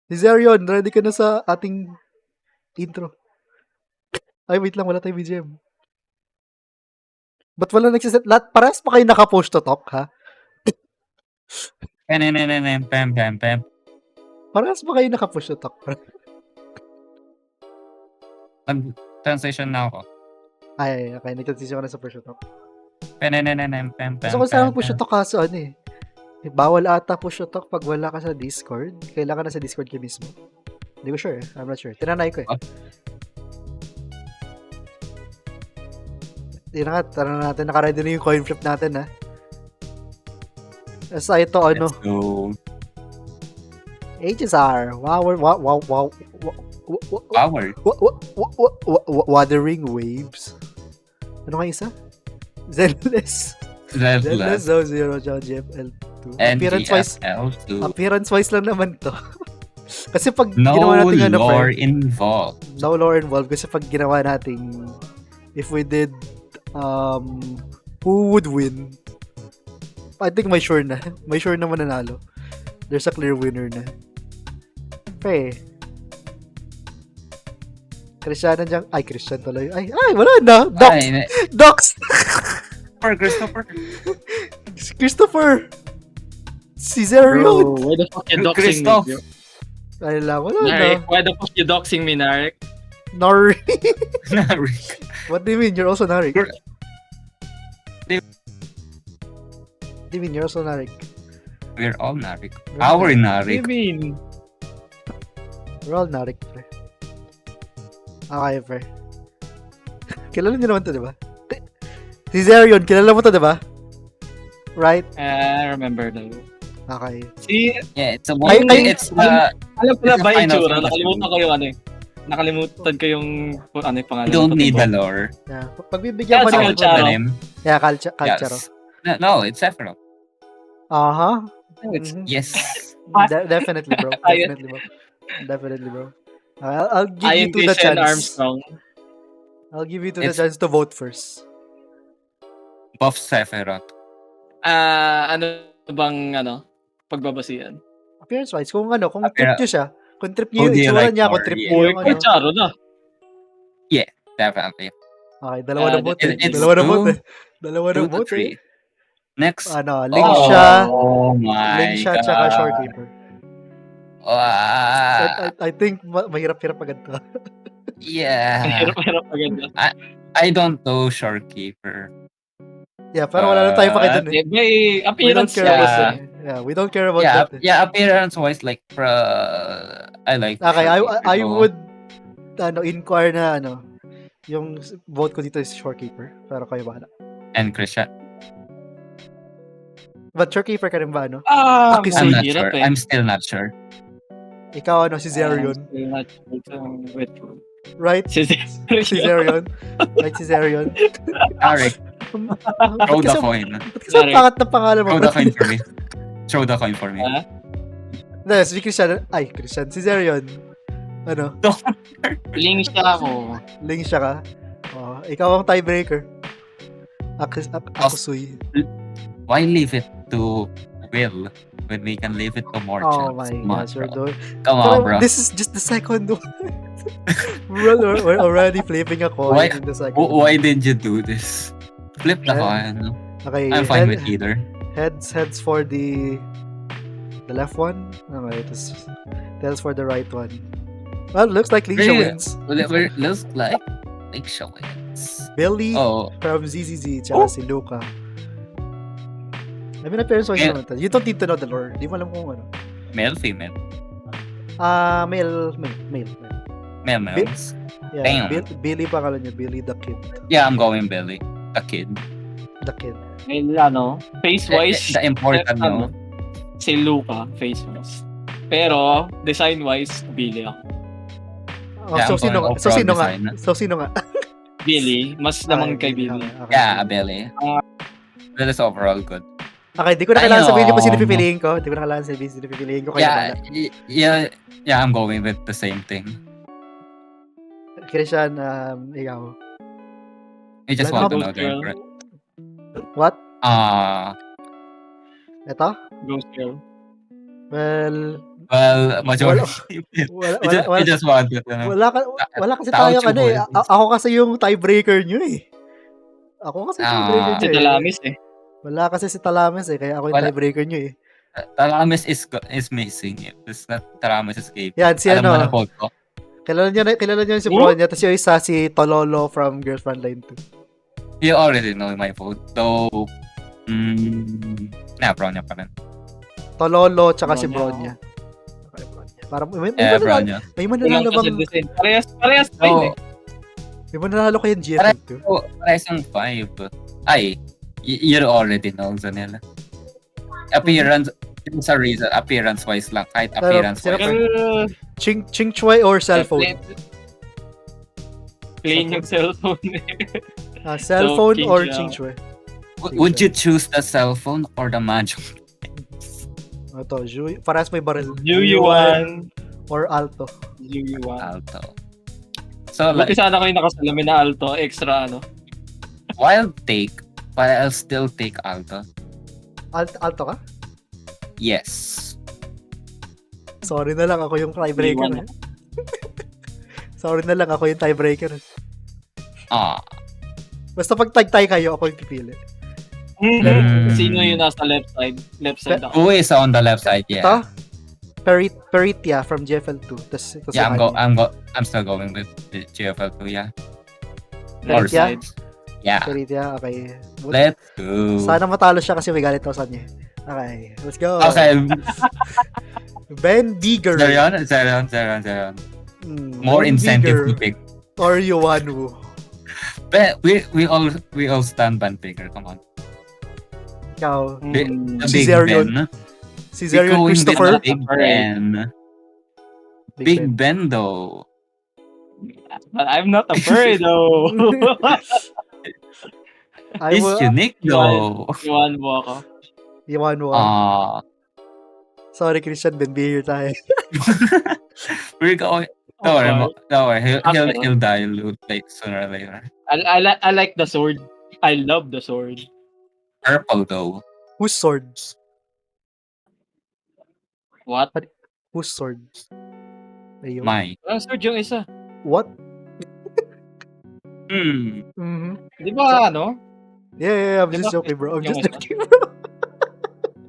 Si Zerion, ready ka na sa ating intro. Ay, wait lang, wala tayong BGM. Ba't wala nagsiset? Lahat, parehas pa kayo naka-push to talk, ha? Pem. Parehas pa kayo naka-push to talk. Translation na ako. Ay, okay. Nag-transition ka na sa push to talk. Pem. Gusto ko sana push to talk kaso ano eh. Bawal ata push to talk pag wala ka sa Discord. Kailangan na sa Discord ka mismo. Hindi ko sure eh. I'm not sure. Tinanay ko eh. Yun na nga, tara na natin. Nakaready na yung coin flip natin ha. Sa ito ano. Let's go. HSR. Wow. Power. Wuthering Waves. Ano nga isa? Zenless. Zero GFL2. Appearance-wise lang naman to. Kasi pag ginawa natin no lore involved. No lore involved. Kasi pag ginawa natin, if we did, who would win? I think may sure na. May sure na mananalo. There's a clear winner na. Okay. Christian nandiyan. Ay, Christian tuloy. Ay, wala na. Docs. Christopher. Si Zerion. Why the fuck you doxing me, bro? Ay lang, wala Narek, na. why the fuck you doxing me, Narek? Narik. What do you mean? You're also Narik. What do you mean? You're also Narik. We're all Narik. Our Narik. What do you mean? We're all Narik, pre. Okay, pre. Kilala niyo naman to, di ba? Si Zerion, kilala mo to, di ba? Right? I remember na. Okay. Yeah, it's a alam ko na ba yung final tsura? fantasy. Nakalimutan ko yung ano eh. Nakalimutan ko yung ano yung pangalan. You don't need the lore. Yeah. Pagbibigyan mo Yeah, ng Calcharo. The name. Yeah, Calcharo. Yes. No, it's Sephiroth. Uh-huh. Yes. Definitely, bro. Definitely, bro. I'll give you to the chance. Armstrong. I'll give you to the chance to vote first. Buff Sephiroth. Ano bang pagbabasihan? Appearance-wise, kung trip nyo siya, kung trip nyo yung do you itsura like niya, kung more? trip Yeah. nyo yung Calcharo na. Yeah, definitely. Okay, dalawa na vote eh. it's Dalawa na vote eh. Next. Link siya. Oh my Link siya, God. tsaka Shorekeeper. I think mahirap-hirap agad to. Yeah. Hirap agad. I don't know Shorekeeper. Yeah, pero wala na tayo pakita dun eh. May appearance We don't care about that. Yeah, appearance-wise, like, I like Okay, I would inquire na yung vote ko dito is Shorekeeper. Pero kayo bahala. And Christian. But Shorekeeper ka rin ba, I'm not sure. I'm still not sure. Ikaw, si Zerion. Right? Si Zerion. Right, si Zerion. Alright. Throw the coin. Kasi ang pangat na pangalan mo. Throw the coin for me. Throw the coin for me. Si Christian. Ay, Christian. Si Zerion. Link siya ako. Link siya ka. Oh, ikaw ang tiebreaker. Ako Suy. Why leave it to Will when we can leave it to Morchel? Oh my gosh, you're doing... Come on, bro. This is just the second one. We're already flipping a coin in the second one. Why did you do this? Flip the coin. Okay, I'm fine with either. Heads for the left one. Okay, tails for the right one. Well, looks like Lingsha wins. Looks like Lingsha wins. Billy from ZZZ, tsaka si Luca. I mean, appearance-wise naman to. You don't need to know the lore. Di mo alam kung ano. Male, female? Male. Males. Yeah, Billy pangalan niya. Billy the Kid. Yeah, I'm going Billy. The Kid. Face-wise. The important no. Si Luca, face-wise. Pero, design-wise, Billy ako. So, sino nga? Billy. Mas naman kay Billy. Okay. Yeah, Billy. That is overall good. Okay, di ko na kailangan sabihin niyo pa sino pipiliin ko. Di ko na kailangan sabihin sino pipiliin ko. Yeah, I'm going with the same thing. Christian, ikaw. I just want to know the correct. What? Ito? Ghost Girl. Well, majority. wala, I just, wala, I just wanted to know. wala kasi Tao tayong ano eh. Chuboy. Ako kasi yung tiebreaker nyo eh. Ako kasi tiebreaker Ah, nyo Si eh. Talamis eh. Wala kasi si Talames eh, kaya ako yung Wala. tiebreaker nyo eh. Talamis is missing. It's not Talamis is escape. Yan, si Alam mo ano, na vote ko. kilala nyo si Who? Bronya, tapos yung isa si Tololo from Girls Frontline 2. You already know my vote. So, Bronya pa rin. Tololo, tsaka si Bronya. Bronya. Okay, Bronya. Parang Bronya. may Walang mananalo bang, kasi Parehas pa So, yun eh. may mananalo kayong GFL2. Parehas yung 5. Ay, you already know, Zanella. Appearance, sa reason, appearance-wise lang. Kahit Pero, appearance-wise. Pero, Ching Chue or cellphone? plain yung cellphone eh. Cellphone So, or Ching Ching Chue? Would you choose the cell phone or the Mahjong? Ito, parehas may baril. Yuyuan. Or Alto. Yuyuan. Alto. So, Buti like, sana ko yung nakasalamin na Alto. Extra ano. wild take, but I'll still take Alto. Alto ka? Yes. Sorry na lang, ako yung tiebreaker. Iwan. Sorry na lang, ako yung tiebreaker. Ah. Basta pag tag-tie kayo, ako yung pipili. Sino yung nasa left side? Left side ako. Who is on the left side? Yeah. Ito? Peritia from GFL2. Yeah, I'm still going with the GFL2, yeah. Or Peritia? sides. Yeah. Peritia, okay. Let's go. Sana matalo siya kasi may galit ako sa kanya. Okay, let's go. Okay. Ben Beager. Zeron. More Ben incentive Beager to pick. or Yuanwu. But we all stand Ben Bigger. Come on. Ikaw. The Si Big Zerion. Ben. Si Zerion Going with Christopher. the Big Ben. Big Ben though. But I'm not a bird though. I It's will, unique though. Iwan mo ako. Yuanwu. Sorry, Christian, Ben Beager tayo. We're going. Don't worry. He'll die like sooner or later. I like the sword. I love the sword. Purple though. Whose swords? What? Whose swords? Ayun. My. Ang sword yung isa. What? Hmm. Di ba ano? Yeah, I'm just Diba? joking, bro. I'm Yung just isa. joking, bro.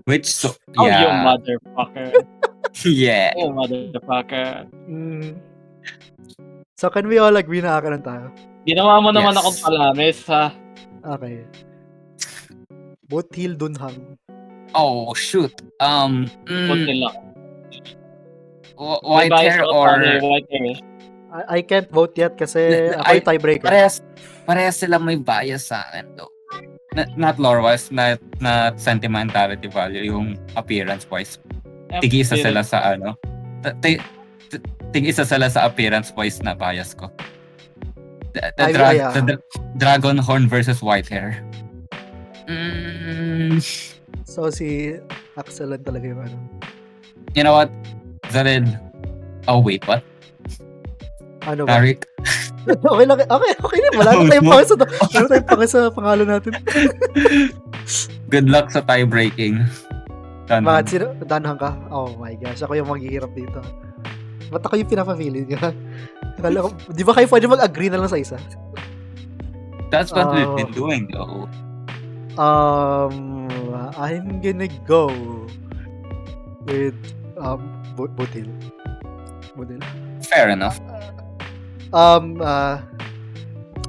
Which so? Oh, you Yeah. motherfucker. Yeah. Oh, motherfucker. So, can we all agree na akaran tayo? Ginawa mo naman Yes. akong palamis, ha? Okay. Bothil Dunhang. Oh shoot. Putil ako. White hair or White hair eh. I can't vote yet kasi ako yung tiebreaker. parehas sila may bias sa akin though. Not lore-wise, not sentimentality value, yung appearance-wise. Tig-isa sila sa ano. Tig-isa sila sa appearance-wise na bias ko. The dragon horn versus white hair. So, si Axel lang talaga yung ano. You know what? Zalid. Oh wait, what? Ano ba? Tarik? Okay lang. Okay na. Wala na tayong pangis sa pangalan natin. Good luck sa tie-breaking. Bakit sino? Danhang ka? Oh my gosh. Ako yung maghihirap dito. Ba't ako yung pinapapili niya? Akala ko, di ba kayo pwede mag-agree na lang sa isa? That's what we've been doing though. I'm gonna go with Bothil. Fair enough.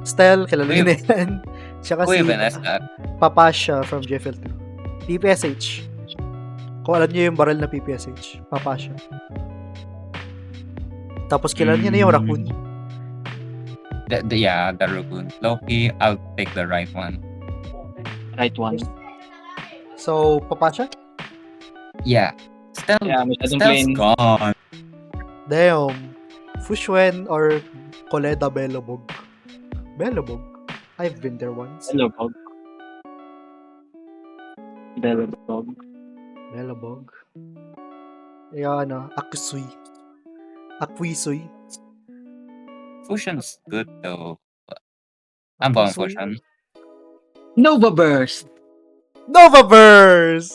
Stel, kilala niyo na yan. Tsaka si Even as that. Papasha from GFL2. PPSH. Kung alam niyo yung barrel na PPSH. Papasha. Tapos kilala niyo na yung Raccoon. The Raccoon. Loki, I'll take the right one. Right one. So, Papasha? Yeah. Yeah, masyadong Stel's plain. gone. Damn. Fushwen or Coleda Belobog? Belobog? I've been there once. Hello, Bob. Belobog. Belobog. Yung ano, Akwisuy. Fusion's good though. I'm going Fusion. Nova Burst. Novaverse!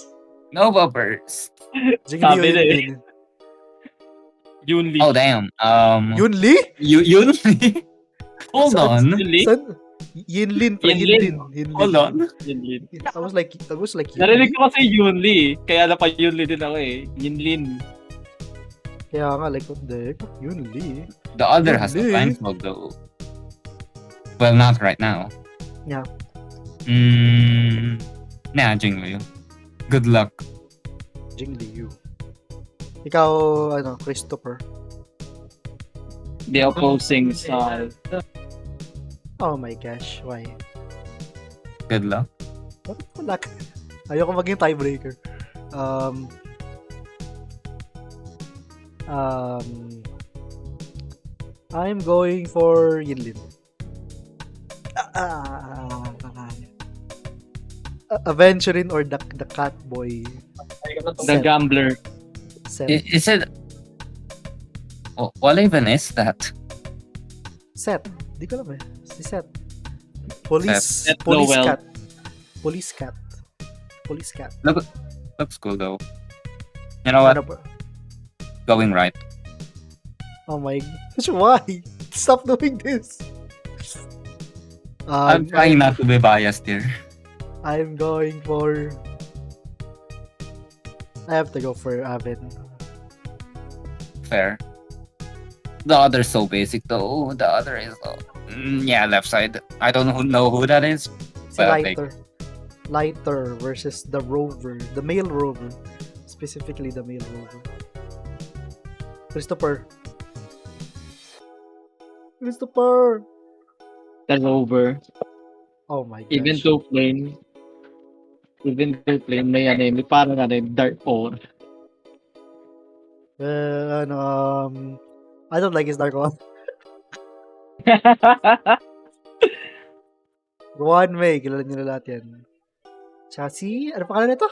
Nova Burst. Jing Sabi Lee na Yun eh. Lin. Yun Lee. Oh, damn. Yun Lee? Yun? Hold Saan- on. Yun Lee? Saan? Yin Lin, pre. Yin Yin Lin. Lin. Yin Lin. Hold on. Yun Lin. I was like Yun Narinig Lee? ko kasi Yun Lee. Kaya na pa Yun Lee din ako eh. Yun Lin. Kaya nga, like, what the heck? Yun Lee. The other Yun has the Lee. blindfold though. Well, not right now. Yeah. Nah, Jingwei. Good luck. Jing Lee Yu. Ikaw, Christopher. The opposing side. Oh my gosh, why? Good luck. Wala ka. Ayoko maging tiebreaker. I'm going for Yinlin. Aventurin or the cat boy. The Gambler. Seth. Is it... Oh, what even is that? Seth. Di ko alam eh. Si Seth. Police. Seth Police Lowell. cat. Police cat. Police cat. Looks cool though. You know what? Ano ba? Going right. Oh my gosh, why? Stop doing this. I'm trying not to be biased here. I'm going for... I have to go for Aven. Fair. The other's so basic though. The other is... yeah, left side. I don't know who that is. Si Well, Lighter. Lighter versus the Rover. The male Rover. Specifically the male Rover. Christopher. Christopher! The Rover. Oh my gosh. Even though plane may may parang dark or. I don't like his dark one. Juan May, kilala nyo na lahat yan. Tsaka si, ano pangalan nito?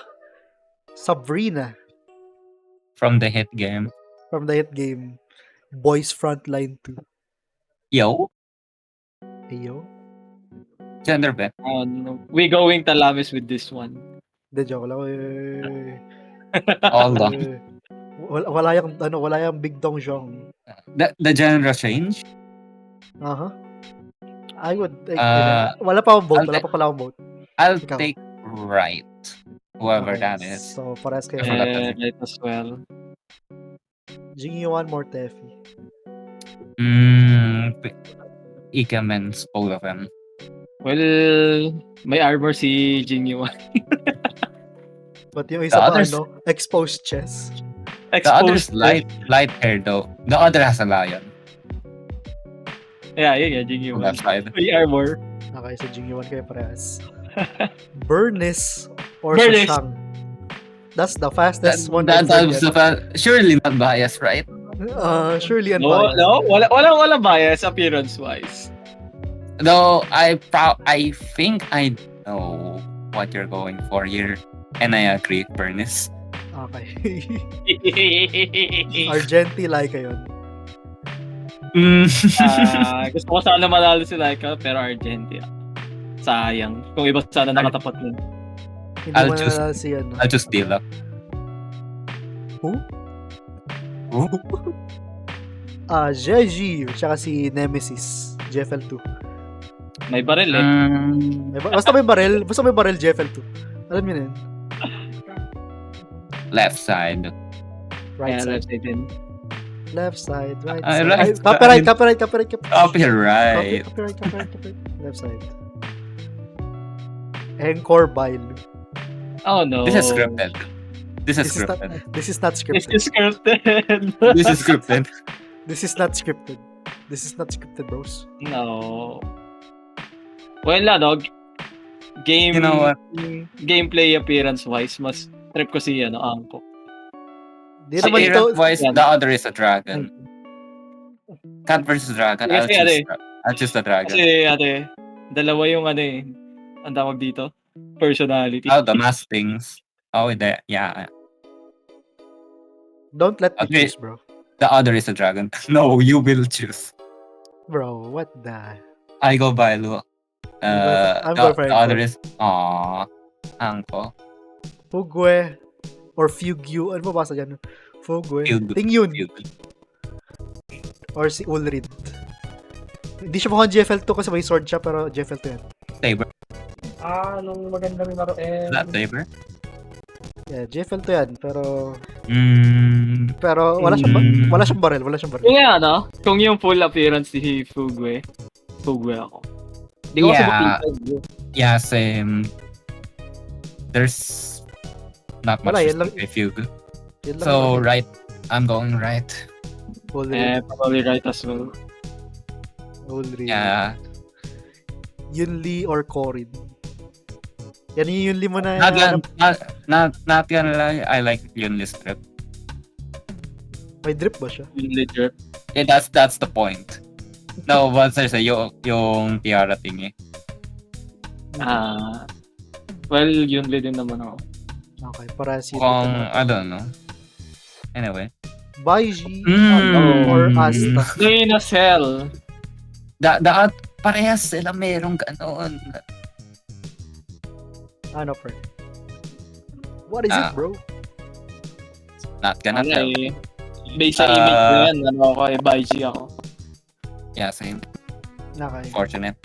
Sabrina From the hit game. from the hit game Boys Frontline 2. Yo, Ayo? gender bet. We going Talamis with this one. De joke lang. Eh. Hold on. Eh. Wala yung Big Dong Jong. The genre change? Aha. I would take wala pa akong vote. I'll Wala pa pala akong vote. I'll Ikaw. take right. Whoever Okay, that is. So, pares kayo. I forgot that. Right as well. Jingy one more Tefi. Ikemen's all of them. Well, may armor si Jing Yuan. But yung isa pa, others- exposed chest. The other's light hair though. The other has a lion Yeah, Jing on Yuan. that side. May armor. Okay, so Jingy one kayo parehas. Bernice or Bernice. Shang. That's the fastest one. That I've types of surely not biased, right? Surely No, unbiased. no, wala bias appearance wise. Though I think I know what you're going for here, and I agree, Bernice. Okay. Argenti like yun. Gusto ko sana manalo si Laika pero Argentina. Sayang. Kung iba sana nakatapat nun. Hindi I'll mo choose- na si ano. I'll just deal up. Who? Who? Jeji, tsaka si Nemesis, JFL2. May baril eh. Basta may barrel JFL2. Alam niyo na yun. Left side. Right Kaya side. left side din. Left side, right Ah, side. right Ay, side. copyright. Copyright. Copyright. Left side. Encore Bailu. Oh no. This is scripted. This is This is not scripted. This is not This scripted. is scripted. This is scripted. This is not scripted. This is not scripted, bros. No. Well, dog. Game, You know what? Gameplay appearance wise, mas trip ko si Angko. Di naman ito. Appearance-wise, Yan. the other is a dragon. Cat versus dragon. Kasi I'll choose the dragon. Kasi dalawa yung ang tawag dito, personality. Oh, the mask things. Oh, yeah. Don't let me Okay. choose, bro. The other is a dragon. No, you will choose. Bro, what the? I go by Lu. I'm going for The other is Anko. Pugwe or Fugyu. Ano ba basa dyan? Fugue. Fugue. Tingyun. Fugue. Or si Ulrid. Hindi siya mukhang GFL2 kasi may sword siya, pero GFL2 yan. Saber. Nung magandang laro Is that Saber? Yeah, GFL2 yan, pero Mm. wala siyang barrel, wala siyang barrel. Yung kung yung full appearance ni Fugue ako. Hindi ko kasi Yeah. makita. Yeah, same. There's not much Wala, to yun lang. say kay Fugue. Yun lang So, yun. right. I'm going right. Ulrid. Probably right as well. Ulrid. Yeah. Yunli or Corin. Yan yung Yunli mo na. Not gonna lie, I like Yunli's trip. May drip ba siya? Yung legit. Yeah, that's the point. No, but seriously, yung tiara thingy. Well, yun din naman ako. Okay, para si I don't know. Anyway. Baiji Mm. or Asta. Plain as hell. Parehas sila merong ganoon. Ano, per? What is it, bro? Not gonna tell. Based sa image na yan, ako Baiji ako. Yeah, same. Okay. Fortunate.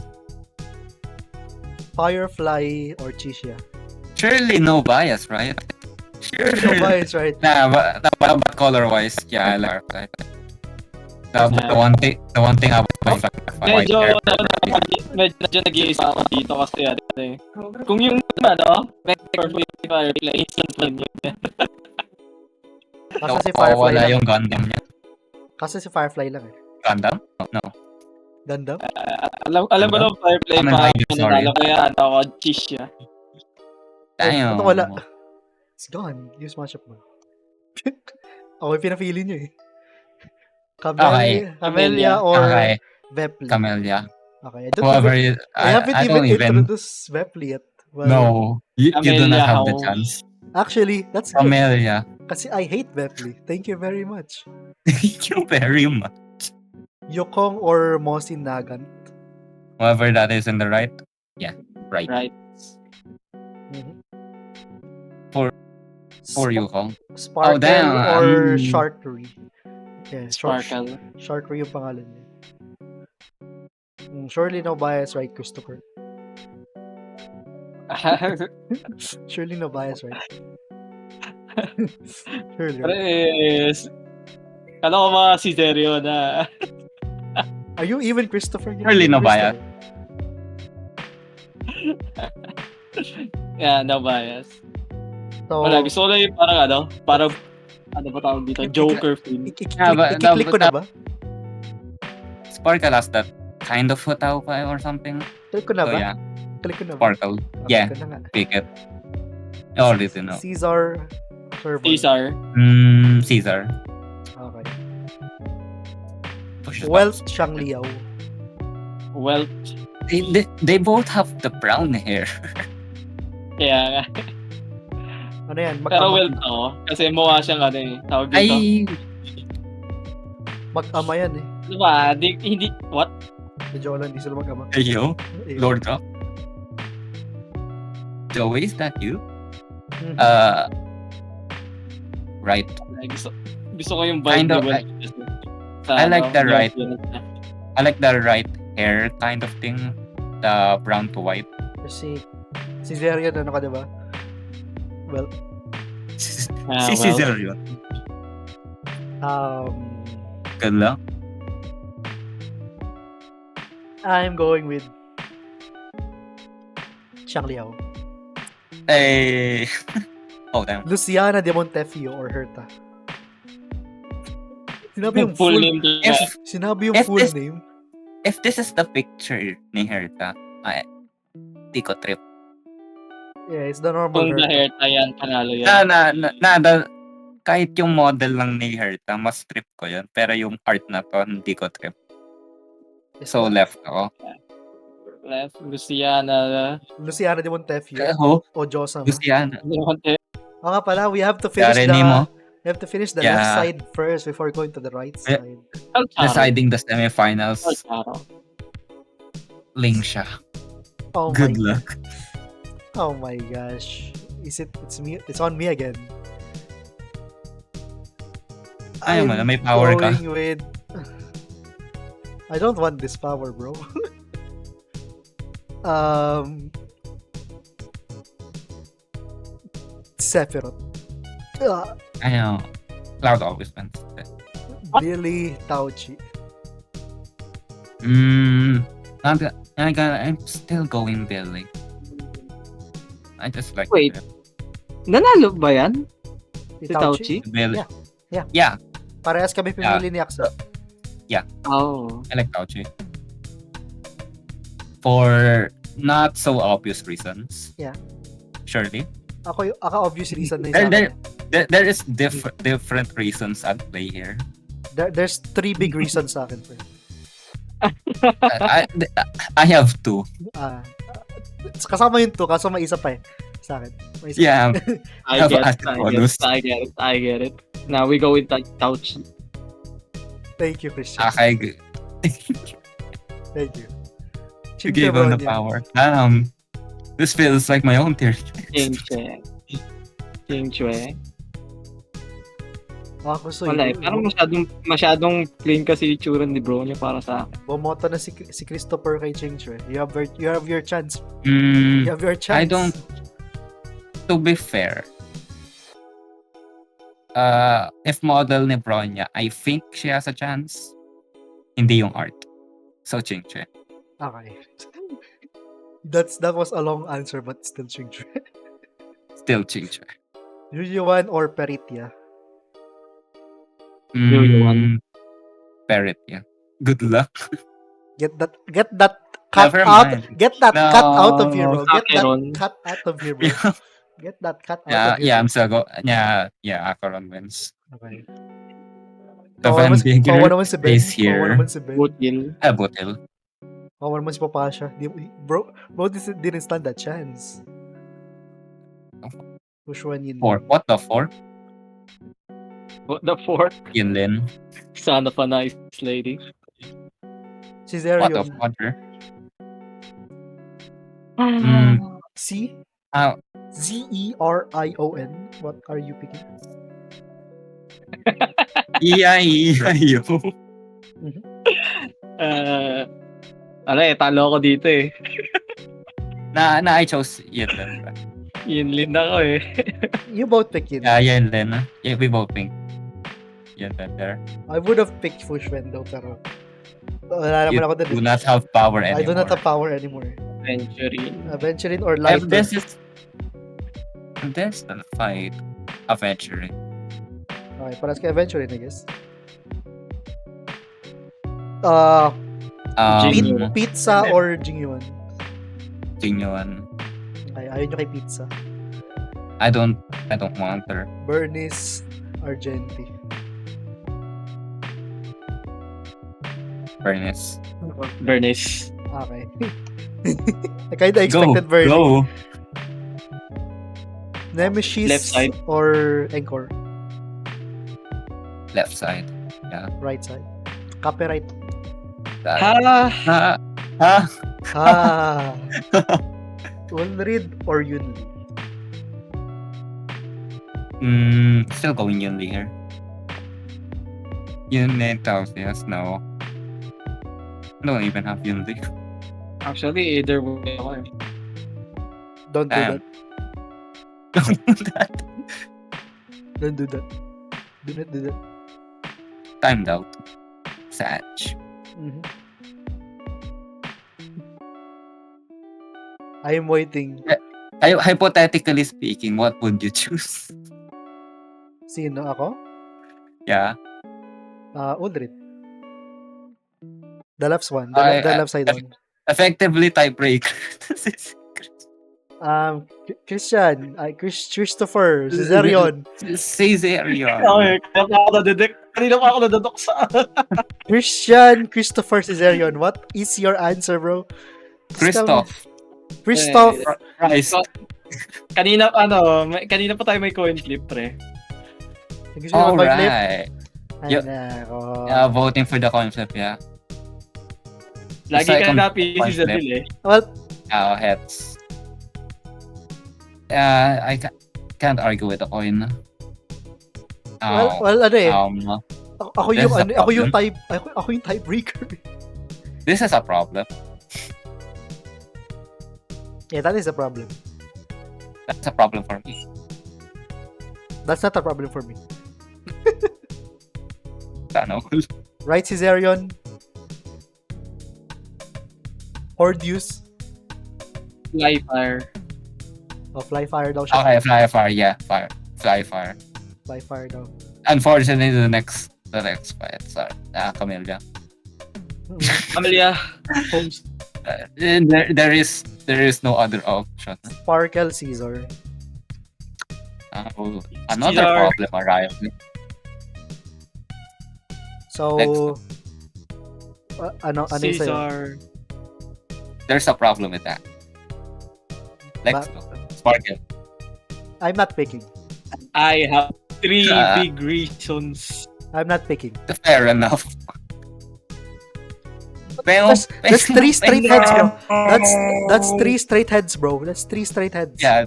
Firefly or Chishia? Surely no bias, right? No bias, right? Nah, but color-wise, yeah, I like Firefly. The one thing about Firefly, Medyo nag-iisa ako dito kasi kung yung vector for Firefly, instant flame yun. Kasi si Firefly wala lang. yung Gundam niya. Kasi si Firefly lang eh. Gundam? No. Gundam? Alam ko ng Firefly I'm pa, sorry. nanalo kaya ako, Chisha. Damn. Ito wala. It's gone. Use matchup mo. Ako yung pinapili nyo eh. Camellia or Okay, Vepli. Camellia. Okay. Whoever is, I haven't I even don't even. introduced Vepli yet. Well, No, you do not Camellia, have the how- chance. Actually, that's good. Camellia. Kasi I hate Vepli. Thank you very much. Thank you very much. Yukong or Mosin Nagant? Whoever that is in the right. Yeah, right. Right. Mhm. For you, Kong. Sparkle damn. or Sharkery? Yeah, Sparkle. Sharkery yung pangalan niya. Surely no bias, right, Christopher? Surely no bias, right? Surely, Pero right? kala ko mga si Seryo na Are you even Christopher? Surely no bias. yeah, no bias. So, Wala, gusto ko lang yung parang ano ba tawag dito? Joker film. i-click ko na ba? Sparkle has that kind of Futaukai or something. Click ko na So ba? yeah, Click ko na ba? Sparkle. Okay, Yeah, ko na nga. pick it. I already know. Caesar. Turbo. Caesar. Caesar. Okay. Push it Wealth, Shang Liao. Well, They both have the brown hair. kaya nga. Ano yan? Pero well ako. Kasi mukha siyang tawag dito. Ay, Mag-ama yan eh. Ano ba? Hindi, what? Medyo lang, hindi sila mag-ama. ayo, Eh, Lord Rock. Joey, is that you? mhm. Right. Gusto ko yung vibe Kind of, ni Well. I like the right. yung- I like the right hair kind of thing. The brown to white. Si Zerion, ano ka diba? Well, Si well, Caesar yun. Good luck. I'm going with Shang Liao. Eh. Oh, damn. Luciana de Montefio or Herta. Sinabi yung full full, name niya. sinabi yung if full this- name. If this is the picture ni Herta, di ko trip. Yeah, it's the normal Kung Herta. na-hairta yan, panalo yan. Kahit yung model lang ni Herta, mas trip ko yun. Pero yung art na to, hindi ko trip. It's So, the- left ako. Left, Luciana. Luciana de Montefio Oh, o Josama. Luciana. O nga pala, we have to finish Yari mo. we have to finish the Yeah. left side first before going to the right Eh, side. Deciding the semifinals, Alcaro. Ling siya. Oh Good my, luck. oh my gosh. It's me? It's on me again. Ayaw mo na, may power ka. Going with... I don't want this power, bro. Sephiroth. Ayaw. Cloud always wins. Billy Tauchi. I'm still going Billy. I just like Wait. Nanalo ba yan? Si Tauchi? Tauchi? Billy. Yeah. Yeah, Parehas kami pinili ni Axel. Oh. I like Tauchi. For not so obvious reasons. Yeah. Surely. Ako obvious reason na yung sa akin. There is different reasons at play here. There's 3 big reasons sa akin. Bro. I have 2. Kasama yung 2, kaso may isa pa eh. Sa akin. May isa Yeah. I Have get added it, bonus. I get it. Now we go with Tauchi. Thank you, Christian. Okay. Thank you. You gave him the power. This feels like my own theory. Ching Chue. Gusto Wala eh. Parang masyadong plain kasi itsura ni bro niya para sa akin. bumoto na si Christopher kay Ching Chue. You have your chance. Mm, You have your chance. I don't. To be fair, if model ni Bronya, I think she has a chance. Hindi yung art. So Ching Chue. Okay. That was a long answer but still Ching Chue. Still Ching Chue. Yuyuan or Peritia? Yuyuan. Parrot, yeah. Good luck. Get that cut Never out. mind. Get that No. cut out of here, bro. Get that Acheron. cut out of here, bro. Get that cut out Yeah, of here. yeah, I'm still go. Yeah, Acheron wins. Okay. The Kawawa Van naman si- kawawa Bigger naman si Ben. is Kawawa here. naman si Ben. Butil. Butil. Kawawa naman si Papasha. Bro didn't stand a chance. Push one yun. 4. What the 4? The fourth. Yinlin. Son of a nice lady. Si What the Zerion. father? Mm. C? Ah, Zerion. What are you picking? Iyo. Talo ako dito eh. I chose Yinlin. Yinlin ako eh. You both pick yun. Yeah, Yinlin. Yeah, we both think Yinlin there. I would have picked Fushwen though, pero wala You naman ako do din. not have power anymore. I do not have power anymore. Venturing. Aventurin or If Lighter. this is the fight, Aventuring. Okay, paras kay Aventurin, I guess. Jing- Pizza or Jingyuan? Jingyuan. Okay, ayaw nyo kay Pizza. I don't want her. Bernice Argenti. Bernice. Bernice. Okay. I kinda expected Bernice. Go. Nemesis Left side. or Encore? Left side. Right side. Copyright. Ha! Ah. Ulrid or Yunli? Still going Yunli here. Yunli tells yes, no. I don't even have Yunli. Actually, either way ako eh. Don't do Damn. that. Don't do that. Don't do that. Do not do that. Timed out. Sag. Mhm. I am waiting. Hypothetically speaking, what would you choose? Sino ako? Yeah. Ulrid. The left one. I- The left side one. Effectively tiebreaker. Christian. Christopher. Cesarion. Caesarion. Kanina pa ako nadadok sa... Christian. Christopher Cesarion. What is your answer, bro? Christoph. Christoph. Christ. Kanina pa tayo may coin flip, pre. Gusto mo mag-flip? Alright. Ay, Yo- nako. Voting for the concept, yeah. Lagi Basta ka ikaw- na-PC coin sa flip. deal eh. Well, Heads. I can't argue with the coin. ano eh. Ako That's yung the ako yung problem. ako yung tiebreaker. This is a problem. Yeah, that is a problem. That's a problem for me. That's not a problem for me. Ano? Right, Caesarion? Hordeus? Fly fire. O, fly fire daw siya. Okay, fly fire. Yeah, fire. Fly fire. Fly fire daw. Unfortunately, the next fights are Camellia. Amelia. Host. And there is no other option. Sparkle Caesar. Another Caesar. problem arrived. So, ano yung sa'yo? Caesar. There's a problem with that. Let's go. Sparkle. I'm not picking. I have 3 Ah. big reasons. I'm not picking. Fair enough. Pero, That's 3 straight heads, bro. That's 3 straight heads, bro. That's 3 straight heads. Yeah,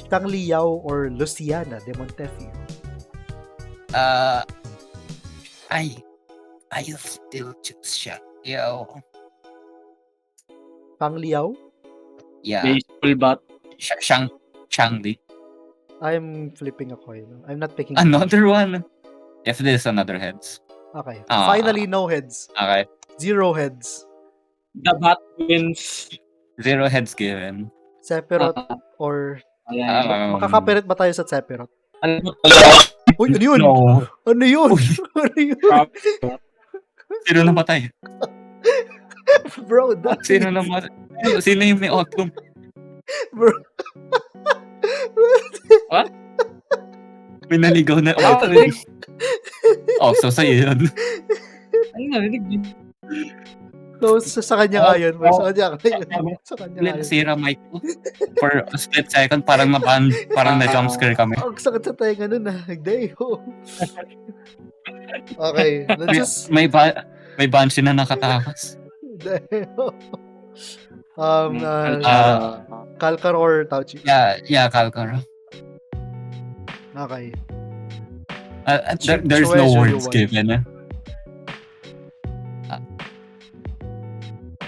Chang Liao or Luciana de Montefio. I'll still choose siya. Yo. Chang Liao? Yeah. Baseball bat. Shangli. I'm flipping a coin. I'm not picking. Another one. If there's another heads. Okay. Ah. Finally, no heads. Okay. 0 heads. The bat wins. 0 heads given. Sephiroth or... Ayan. Makakapirit ba tayo sa Sephiroth? Ano ba? Uy, ano yun? No. Ano yun? Uy. Ano yun? Sino namatay? Bro, that Sino namatay? Sino yung may autumn? Bro. What? May naligaw na Oh, autumn. Oh, so sa'yo yun. Ay, narinig din. No, sa kanya nga yun. Sa kanya nga yun. Sa kanya nga yun. Sira Michael. For a split second, parang parang na-jumpscare kami. Ang sakit sa tenga nun ah. Damn. Okay, let's just... May banshee na nakatakas. Damn. Ah. Kalkar or Tauchi? Yeah, Kalkar. Okay. There's no Treasure words you want. given.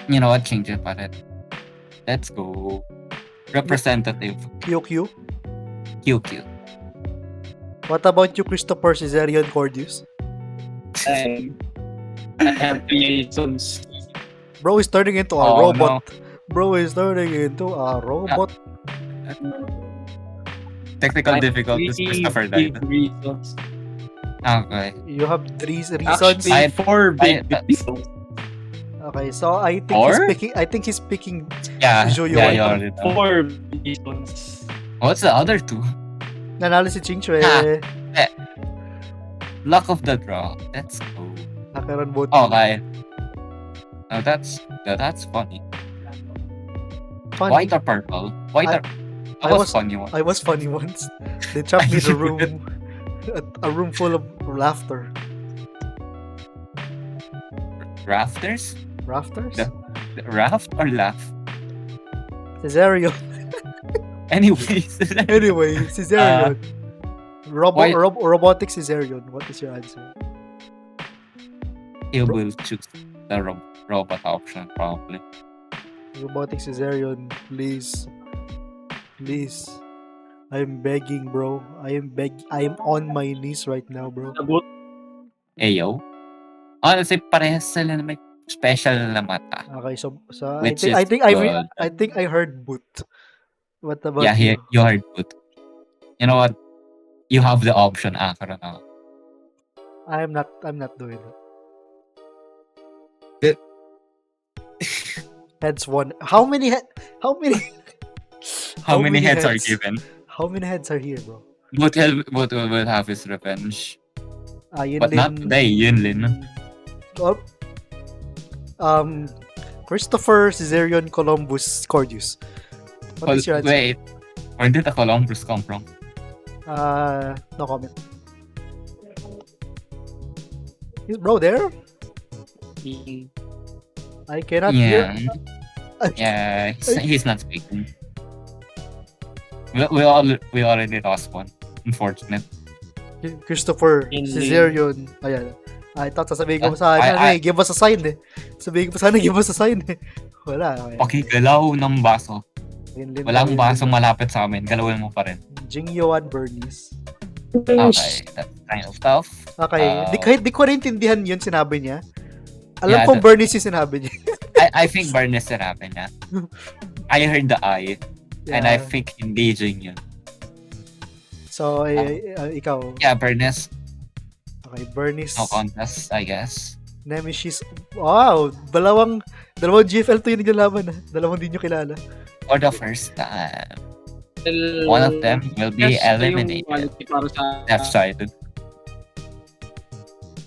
You know what? Change it pa rin. Let's go. Representative. QQ? QQ. What about you, Christopher Caesarion Cordius? I have 3 reasons. Bro is turning into a Oh, robot. Bro is turning into a robot. Technical difficulties. Christopher died. Big reasons. Okay. You have 3 reasons. Actually, I- 4 big I- reasons. Okay, so I think Or? he's picking Yeah, Juyo yeah, White. you already know. 4 reasons. What's the other 2? nanalo si Ching Chue. Ah. Luck of the draw. Let's go. Nakaroon both. Okay. Now that's funny. Funny. White or purple? White or... I That was was- funny one. I was funny once. They trapped me in a room. A room full of laughter. Rafters? Rafters? The- Raft or laugh? Cesario. Anyways. Anyway, Caesarion. Why- Robotic Caesarion. What is your answer? He will choose the robot option probably. Robotic Caesarion, please. Please. I'm begging, bro. I am on my knees right now, bro. Sabot. Ayo. Honestly, parehas sila na may special na mata. Okay, so Which I is think good. I think I heard boot. What about Yeah, you? you heard good. You know what? You have the option, Akara na. I'm not doing it. Good. Heads one. How many How many heads are given? How many heads are here, bro? But will have his revenge. Yun But not din. today, Yunlin. Oh, Christopher Caesarion Columbus Cordius. What is your answer? Wait, where did the Columbus come from? No comment. Is bro there? I cannot Yeah, hear. yeah, he's not speaking. We already lost one. Unfortunate. Christopher, Yun si din. Zerion. Ayan. I thought sasabihin ko sa give us a sign eh. Sabihin ko sana, give us a sign eh. Wala. Pakigalaw ng baso. Yun, Lin, Walang yun, basong Lin. malapit sa amin. Galawin mo pa rin. Jingyoan Bernice. Okay, that's kind of tough. Okay. Kahit di ko naintindihan yun sinabi niya. Alam Yeah, kong Bernice yung sinabi niya. I think Bernice sinabi niya. I heard the I. And I Yeah. think engaging yun. So, ikaw. Yeah, Bernice. Okay, Bernice. No contest, I guess. Nemesis. Wow! Dalawang GFL to yung naglalaban ah. Dalawang di nyo kilala. For the first time. One of them will be eliminated. Para sa, Left-sided.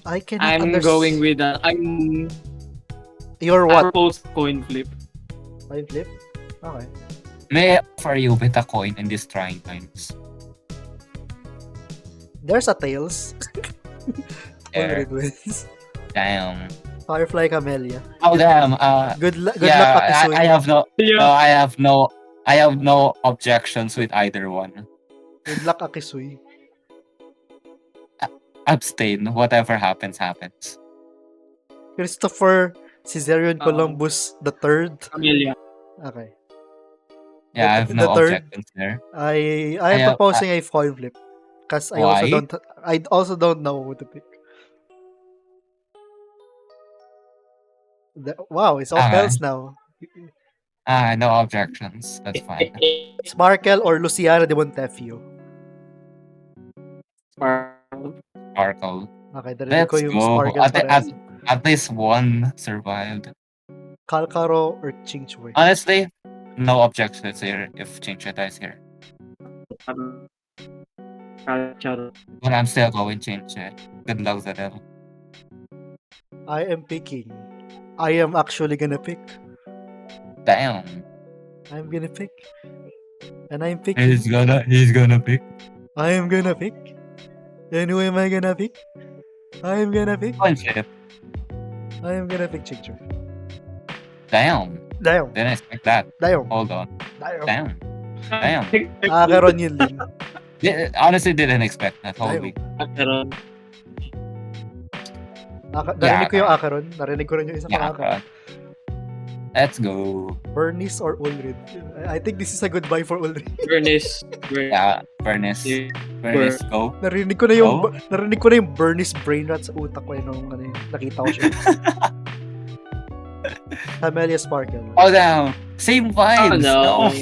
I cannot I'm going with Your I what? propose coin flip. Coin flip? Okay. May I offer you with a coin in these trying times. There's a Tails. There. Ulrid wins. Damn. Firefly Camellia. Oh damn. Good luck, Yeah, Pakisui. I have no objections with either one. Good luck, Akisui. Abstain. Whatever happens, happens. Christopher Caesarion Columbus the Third. Amelia. Okay. Yeah, I have no The third? objections there. I I am have- proposing a coin flip. Because I Why? also don't know who to pick. Wow, it's all Okay. Tails now. No objections. That's fine. Sparkle or Luciana de Montefio. Sparkle. Okay, narinig Let's ko yung go. Sparkle parehas. At least one survived. Kalkaro or Chingchue. Honestly, no objections here if Chincheta is here. But I'm still going Chincheta. Good luck to them. I am picking. I am actually gonna pick. Damn. I'm gonna pick. And I'm picking. He's gonna pick. I am gonna pick. And who am I gonna pick? I am gonna pick. Coin flip. I am gonna pick Chingchue. Damn. Damn. Didn't expect that. Damn. Hold on. Damn. Damn. Akaron yun din. Honestly, didn't expect that. Holy. Akaron. Narinig ko yung Akaron. Narinig ko rin yung isa pang Yeah, Akaron. let's go. Bernice or Ulrid? I think this is a goodbye for Ulrid. Bernice. Yeah, Bernice. Bernice, go. Narinig ko na yung Bernice brain rot sa utak ko nung nakita ko siya. Camellia Sparkle. Oh, damn. Same Oh vibes. no.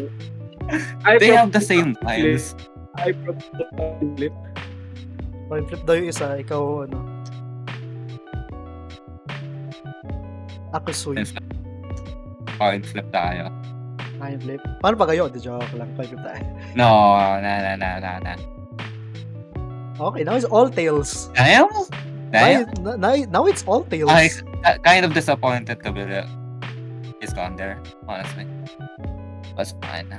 They have the same vibes. I propose coin flip. Coin flip daw yung isa. Ikaw, Akisui. Coin flip tayo. Coin flip. Paano pa kayo? Di joke lang. Coin flip tayo. No. Okay, now it's all tails. Damn. Damn. Now it's all tails. I kind of disappointed to be is gone there, honestly. That's fine.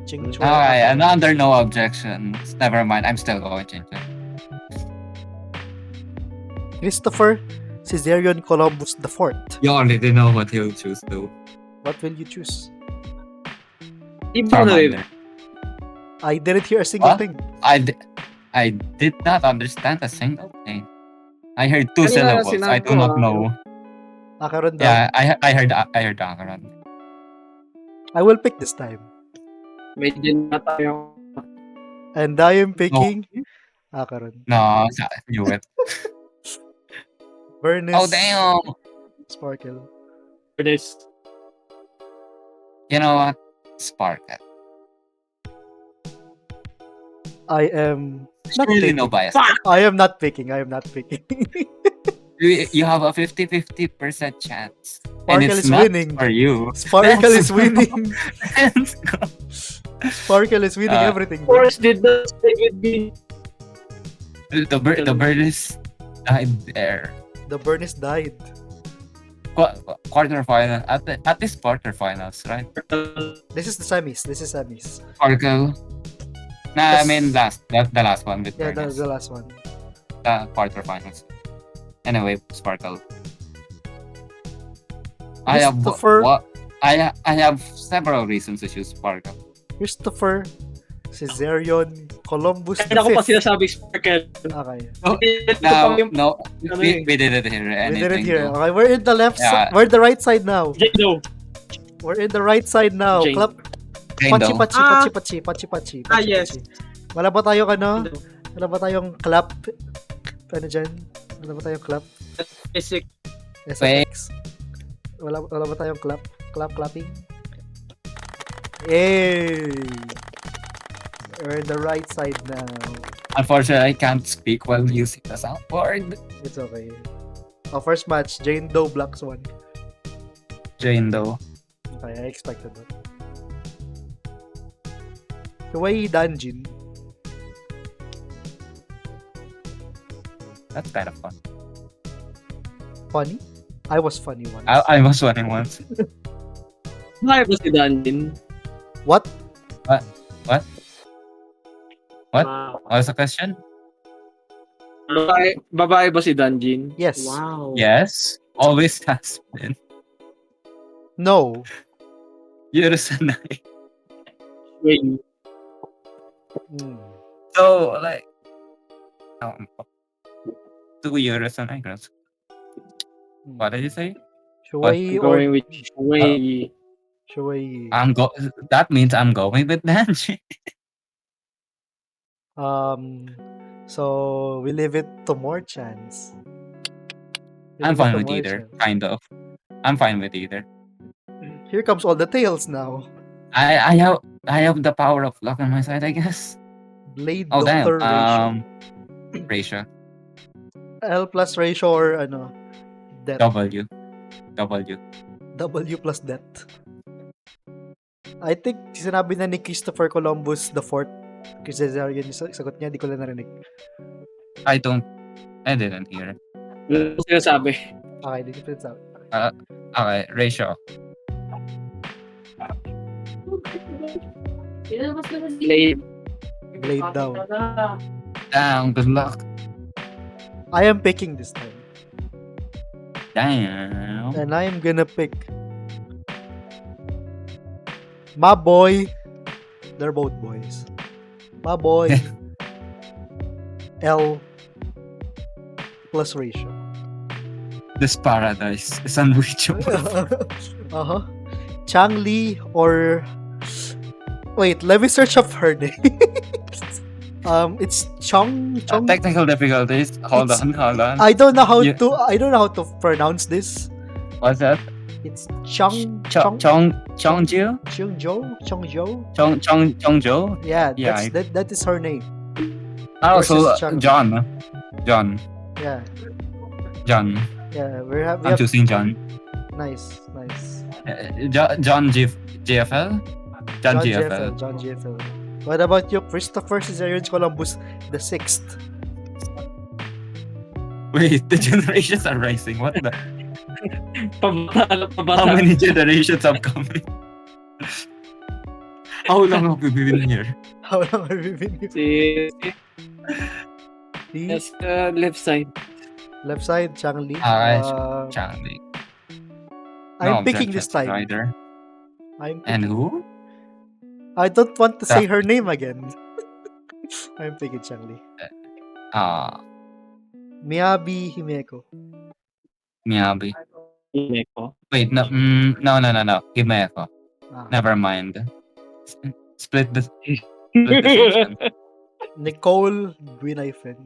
Chingchue. Okay, I'm under no objections. Never mind, I'm still going Chinchue. Christopher Caesarion Columbus the Fourth. You already know what he'll choose though. What will you choose? Charmander. I didn't hear a single What? thing. I did not understand a single thing. I heard two Kanina syllables. sinabi I do ko, not know. Akaron daw. Yeah, I heard Akaron. I will pick this time. Medyo na tayo. And I am picking Akaron. No, you it. Bernice. Oh damn! Sparkle. Bernice. You know what? Sparkle. I am not Really picking. no bias. I am not picking. You have a 50-50% chance. And Sparkle it's is not winning. for you. Sparkle is winning. Let's go. Sparkle is winning Uh, everything. Force did not stay with me. The bird is died there. The Bernice died. Quarterfinal at this quarterfinals, right? This is the semis. Sparkle. Nah, I Yes. mean the last one with Yeah, Bernice. that's the last one. The quarterfinals. Anyway, Sparkle. I have Christopher- I have several reasons to choose Sparkle. Christopher Caesarion Columbus Kaya ako pa the 5th. sinasabi Sparkle. Okay. No, we didn't hear We anything. didn't hear. though. Okay, we're in the left Yeah. side. We're the right side now. Jado. We're in the right side now. Jane. Clap. Jane Pachi, Doe. pachi, pachi, pachi, pachi, pachi, pachi, yes. pachi. Wala ba tayong ano? Wala ba tayong clap? Ano dyan? Wala ba tayong clap? Basic. SFX. Wala ba tayong clap? Clapping? Hey! We're in the right side now. Unfortunately, I can't speak while using the soundboard. It's okay. First match, Jane Doe Blacks 1. Jane Doe. Okay, I expected that. Kawaii Danjin. That's kind of fun. Funny? I was funny once. I was running once. Bakit ba si Danjin? What? What? Wow. What was the question? Babae ba si Danjin? Yes. Wow. Yes. Always has been. No. Yurusanai. Wait. Hmm. So, like... 2 Yurusanai girls. What did you say? Shuwei or Going with Shuwei. Shuwei. That means I'm going with Nanji. So we leave it to more chance. I'm fine with either, kind of. I'm fine with either. Here comes all the tails now. I have the power of luck on my side, I guess. Blade Oh Doctor damn. ratio. Ratio. L plus ratio or ano? Death. W. W plus death. I think sinabi na ni Christopher Columbus the fourth. Kasi yun yung sagot niya, di ko lang narinig. I didn't hear. Ano sinasabi? Okay, di ko pinsabi. Okay, ratio. Blade. Blade down. Damn, good luck. I am picking this time. Damn. And I am gonna pick my boy. They're both boys. My boy. L plus ratio. This paradise is unreachable. Uh-huh. Chang Li or... Wait, let me search up her name. It's Chong. Technical difficulties. Hold It's- on. I don't know how Yeah. to pronounce this. What's that? It's Chongjo. Chongjo? Yeah, Yeah, that is her name. Oh, Versus so Chang. John. Yeah, yeah. We I'm have choosing John. nice. John GFL? John GFL. John GFL. What about you, Christopher Caesarion Columbus the 6th? Wait, the generations are rising. What the? Pabata. How many generations have come? How long have we been here? How long have you been here? Si... See? Yes, left side. Left side, Chang Li. Charlie. I'm picking this time. Rider. I'm And picking. who? I don't want to say her name again. I'm picking Chang Li. Miyabi Himeko. Miyabi. Himeko. Wait, no. No. Himeko. Ah. Never mind. Split the section. Nicole Gwynaifen.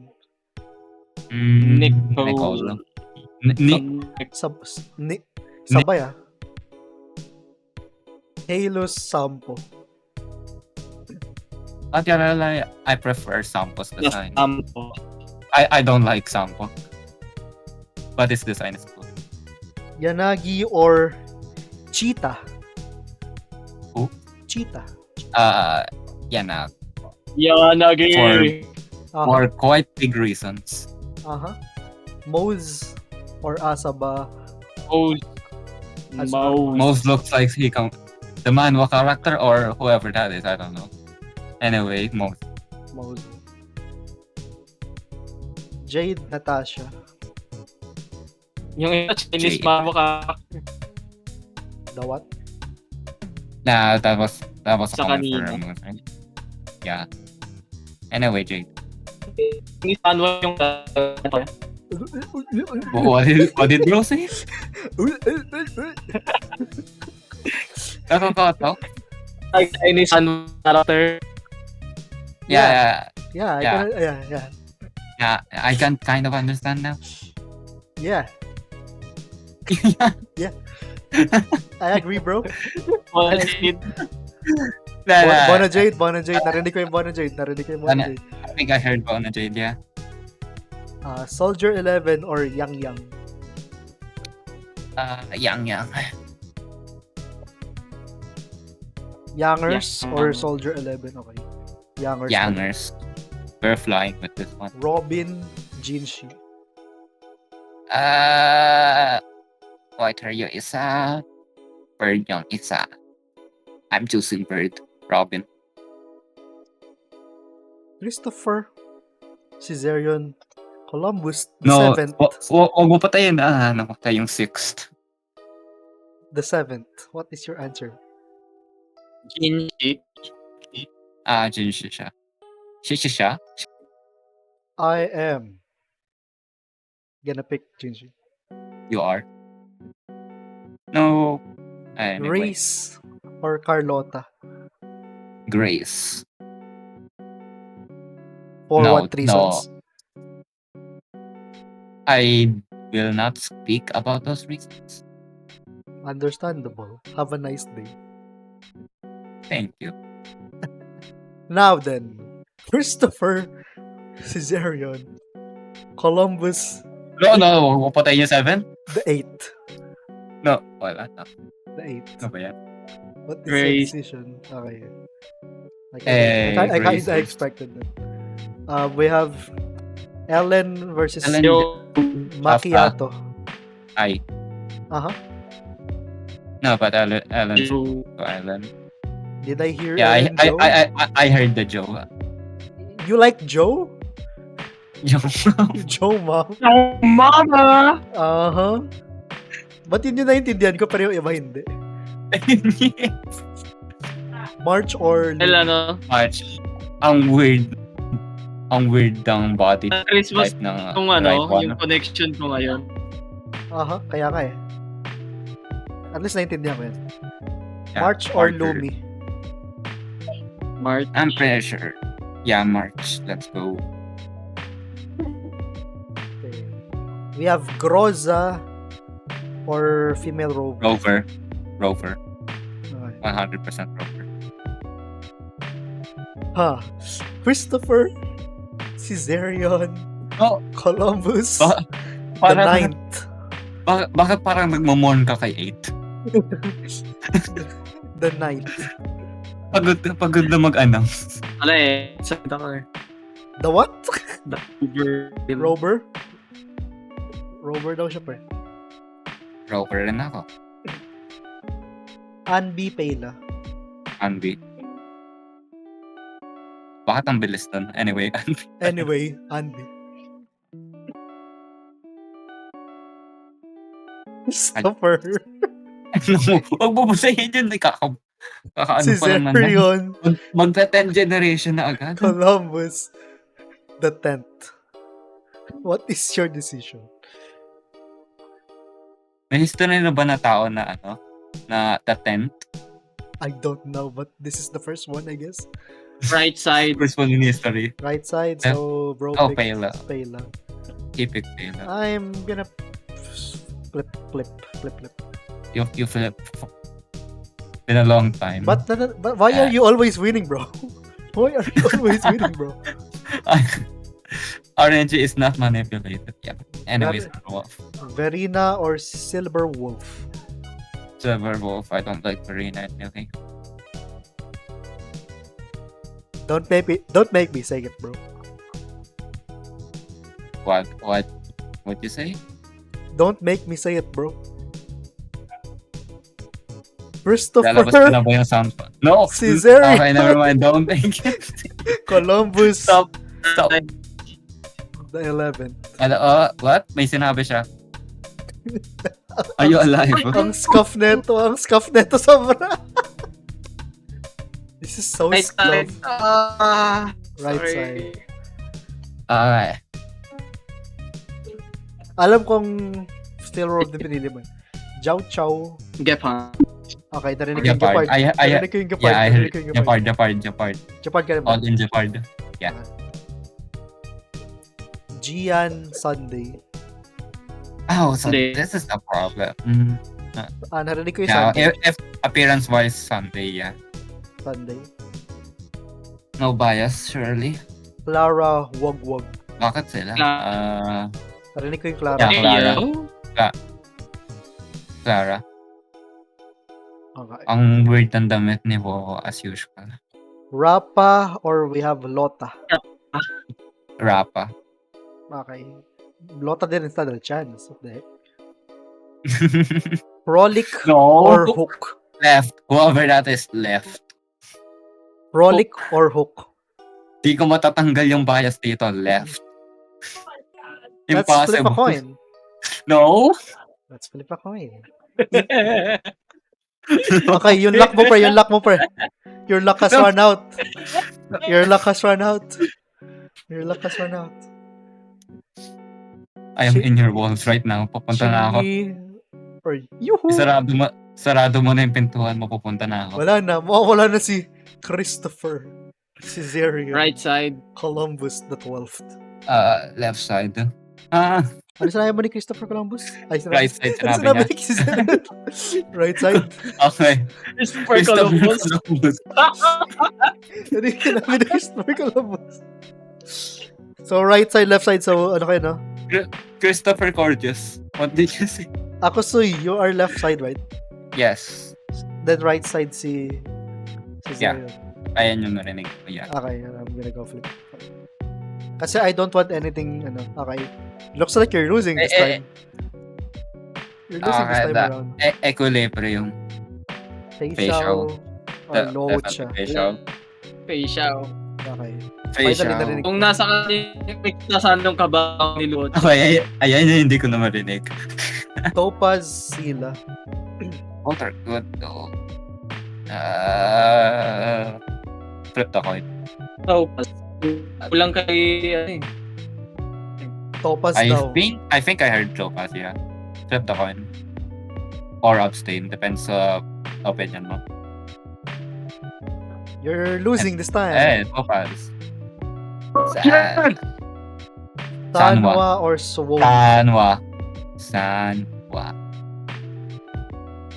Nicole. Sabay ah. Halo Sampo. I prefer Sampo's design. Sampo. I don't like Sampo. But his design is cool. Yanagi or Cheetah. Who? Cheetah. Yanag. Yanagi. For quite big reasons. Uh-huh. Mose or Asaba. Most looks like the manhwa character or whoever that is, I don't know. Anyway, most. Mose. Jade Natasha. Yung Chinese Jade. mama ka. The what? Nah, that was Sa a common kanina. for right? Yeah. Anyway, Jade. Ni Sanwa yung What did bro say? Nakakato? ni Sanwa character. Yeah. Yeah, Yeah, I can kind of understand now. yeah. I agree, bro. Well, Bona Jade. Narinig ko yung Bona Jade. I think I heard Bona Jade, yeah. Soldier 11 or Yang Yang. Yang. Youngers Yang. or Soldier 11, okay. Youngers. We're flying with this one. Robin, Jinshi. White hair yung isa. Bird yung isa. I'm choosing Bird. Robin. Christopher, Caesarion, Columbus, the No, 7th. wag mo patayin. Namatay yung 6th. The 7th. What is your answer? Jinji. Jinshi siya. Siya? I am gonna pick Jinshi. You are? No. Anyway. Reese or Carlota. Grace. For No, what reasons? I will not speak about those reasons. Understandable. Have a nice day. Thank you. Now then, Christopher, Caesarion, Columbus, No. Huwag patayin yung 7? the 8th. No. Wala na. The 8th. Ano ba yan? What is your Grace. decision? Okay. I Grace. expected that. We have Ellen versus Ellen. Macchiato. Ay. Uh-huh. No, but Ellen. True. Ellen. Did I hear Yeah, Ellen Joe? I heard the Joe. You like Joe? Joe. Joe, mom? Oh, mama! Uh-huh. Ba't yun yung naintindihan ko pero yung iba hindi? March or Ano? March. Ang weird ng body Christmas type ng kung right one. yung connection ko ngayon. Aha, kaya ka eh. At least naintindihan ko yan. Yeah, March or Parker. Lumi? March. I'm pretty sure. Yeah, March. Let's go. Okay. We have Groza or female Rover. Rover. Okay. 100% Rover. Christopher, Caesarion, Oh, Columbus, Ba- the parang- 9th. bakit parang nagmamorn ka kay 8? The 9th. Pagod na mag-announce. Wala eh. Sakita ko eh. The what? The Uber. Rover? Rover daw siya pre. Rover rin ako. Anbi Payla. Anbi. Bakit ang bilis nun? Anyway, Anbi. Anyway, Anbi. Christopher, Huwag bubusayin yun. Kakaano pa lang naman. Caesarion, Magta-10 generation na agad. Columbus, the 10th. What is your decision? May history na ba na tao na na the 10th? I don't know, but this is the first one, I guess. Right side. First one in history. Right side, so bro Oh, picked Payla. Payla. Keep it Taylor. I'm gonna flip. You flip. Been a long time. But why are you always winning, bro? Why are you always winning, bro? RNG is not manipulated. Yeah. Anyways, Wolf. Verena or Silver Wolf? Silver Wolf. I don't like Verena anything. Don't make me say it, bro. What you say? Don't make me say it, bro. Christopher, Lalabas ka na ba yung sound? No! Caesarion, Okay, never mind. Don't make it. Columbus, Stop. the 11th. What? May sinabi siya. Are you alive? Ang scuff neto sobra. This is so Right scuff. side. Right Sorry. side. Okay. Alam kong Steel World din pinili mo. Jiao Chow. Gepard. Okay, narinig ko yung Japard. Gepard. Narinig ko yung Gepard. Yeah, I Narinig heard ko yung Gepard. Japard. Japard ka rin ba? All in Japard. Gian Sunday. Oh, so Sunday. this is the problem. Narinig ko yung Yeah, Sunday. if appearance-wise, Sunday, yeah. Sunday. No bias, surely. Clara Wagwag. Bakit sila? Narinig ko yung Clara. Yeah, Clara. Ayo. Clara. Okay. Ang weird ng damit ni Woho as usual. Rappa or we have Lota. Rappa. Okay. Lota din instead of chance. What the heck? Frolic or Hook. Left. Whoever that is left. Frolic or Hook. Di ko matatanggal yung bias dito. Left. Let's flip a Impossible. coin. No? Let's flip a coin. Okay, yung luck mo, pre. Yung luck mo, pre. Your luck has run out. Your luck has run out. Your luck has run out. I am in your walls right now. Papunta na ako. Shinji or Yuhu. Sarado mo na yung pintuan mo. Pupunta na ako. Wala na. Mawawala na si Christopher. Si Zerio. Right side. Columbus the 12th. Left side. Ano sinabi mo ni Christopher Columbus? Ay, sinabi, Right side ano sinabi sinabi niya. ni si Zerio? Right side? Okay. Christopher Columbus. Columbus. Ano yung sinabi ni Christopher Columbus? So, right side, left side. So, ano kayo, no? Christopher Cordius. What did you say? Ako, Suy, you are left side, right? Yes. Then right side si Yeah. Zerio. Ayan yung narinig ko. Yeah. Okay, I'm gonna go flip. Kasi I don't want anything, ano, okay. Looks like you're losing this time. You're losing this time around. Equilibrium. Facial or Locha. Facial. Facial. Okay. Facial. Narinig. Kung nasa nung kabang ni Lord. Okay, ayan yung hindi ko na marinig. Topaz Sila. Both are good though. Flip the coin. So, kulang kay, ano eh. Topaz I daw. think I heard Topaz, yeah. Flip the coin. Or abstain, depends sa opinion mo. You're losing this time. Topaz. Sad. Sanwa or Suwomi. Sanwa. Sanwa.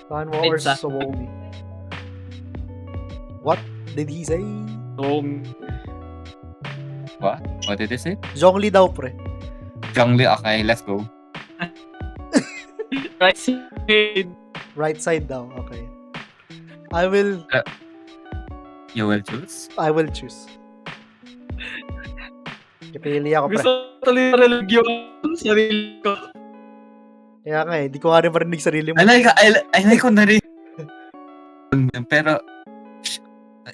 Sanwa or Pizza. Suwomi. What did he say? So, What did he say? Zhongli daw, pre. Zhongli, okay, let's go. right side. Right side daw, okay. I will You will choose? choose. Pipili ako, pre. Gusto ko talaga yung sarili ko. Kaya nga eh, di ko nga rin marinig sarili mo. I like ko na rin. Pero,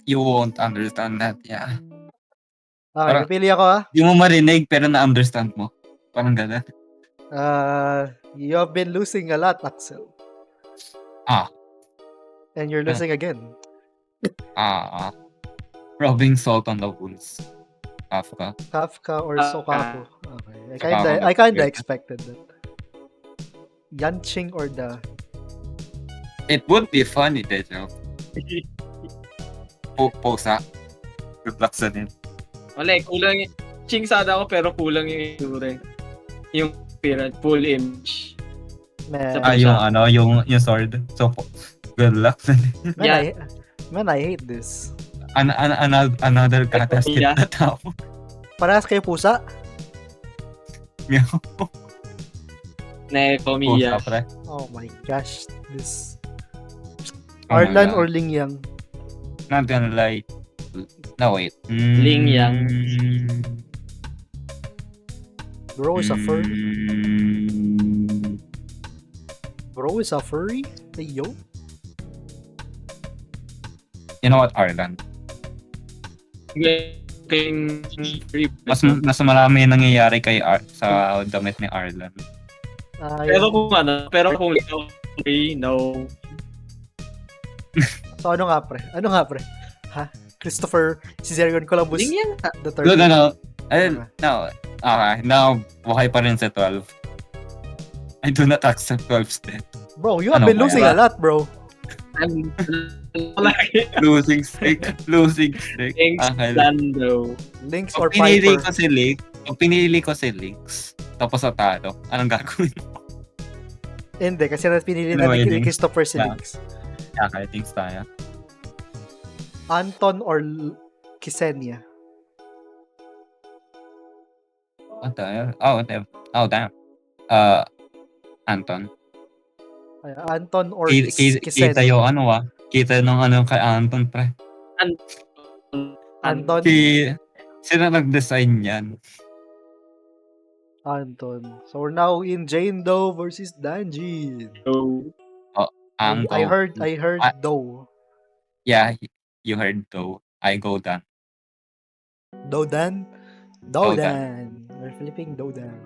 you won't understand that, yeah. Okay, parang- pipili ako ha. Di mo marinig, pero na-understand mo. Parang gano'n. You have been losing a lot, Axel. Ah. And you're losing again. Rubbing salt on the wounds. Kafka. Kafka or Sokaku. Okay. Sokaku. I kinda expected that. Yanqing or the It would be funny, Dejo. Posa. Good luck sa din. Wala eh, kulang yung chingsada ko pero kulang yung itsura. Yung appearance, full image. man. Yung sword. So, good luck sa din. Man, I hate this. Another catastrophe Yeah. na tao. Parehas kayo pusa? Nekomiya. Posa, pre. Oh my gosh. This Oh my Arlan God. or Lingyang? Not gonna lie. No, wait. Ling Yang. Bro is a fur. Mm, Bro is a furry? Hey, yo. You know what, Arlan? Mas marami nangyayari kay sa damit ni Arlan. Pero kung okay, no. So ano nga pre? Ano nga pre? Ha? Christopher Caesarion Columbus Hindi yan. the No, no, 13th. no. No. Okay, now, buhay pa rin sa 12. I do not accept 12's death. Bro, you have Ano been ba losing yan? a lot, bro. Lagi. Losing streak. Losing streak. Thanks, Okay. Lando. Lynx Pag or pinili Piper? ko si Link, pag pinili ko si Lynx, tapos natalo, anong gagawin? Hindi, kasi pinili No, na ni hindi. Christopher si Yeah. Lynx. Okay, thanks tayo. Anton or Ksenia? What the hell? Oh, damn. Anton. Ay, Anton or Kita Ksenia? yung kita nung kay Anton, pre. Anton? Sino nag-design yan? Anton. So we're now in Jane Doe versus Danjin. Anton. I heard I- Doe. Yeah, you heard though. I go down. Dodan? Dodan. Dodan. We're flipping Dodan.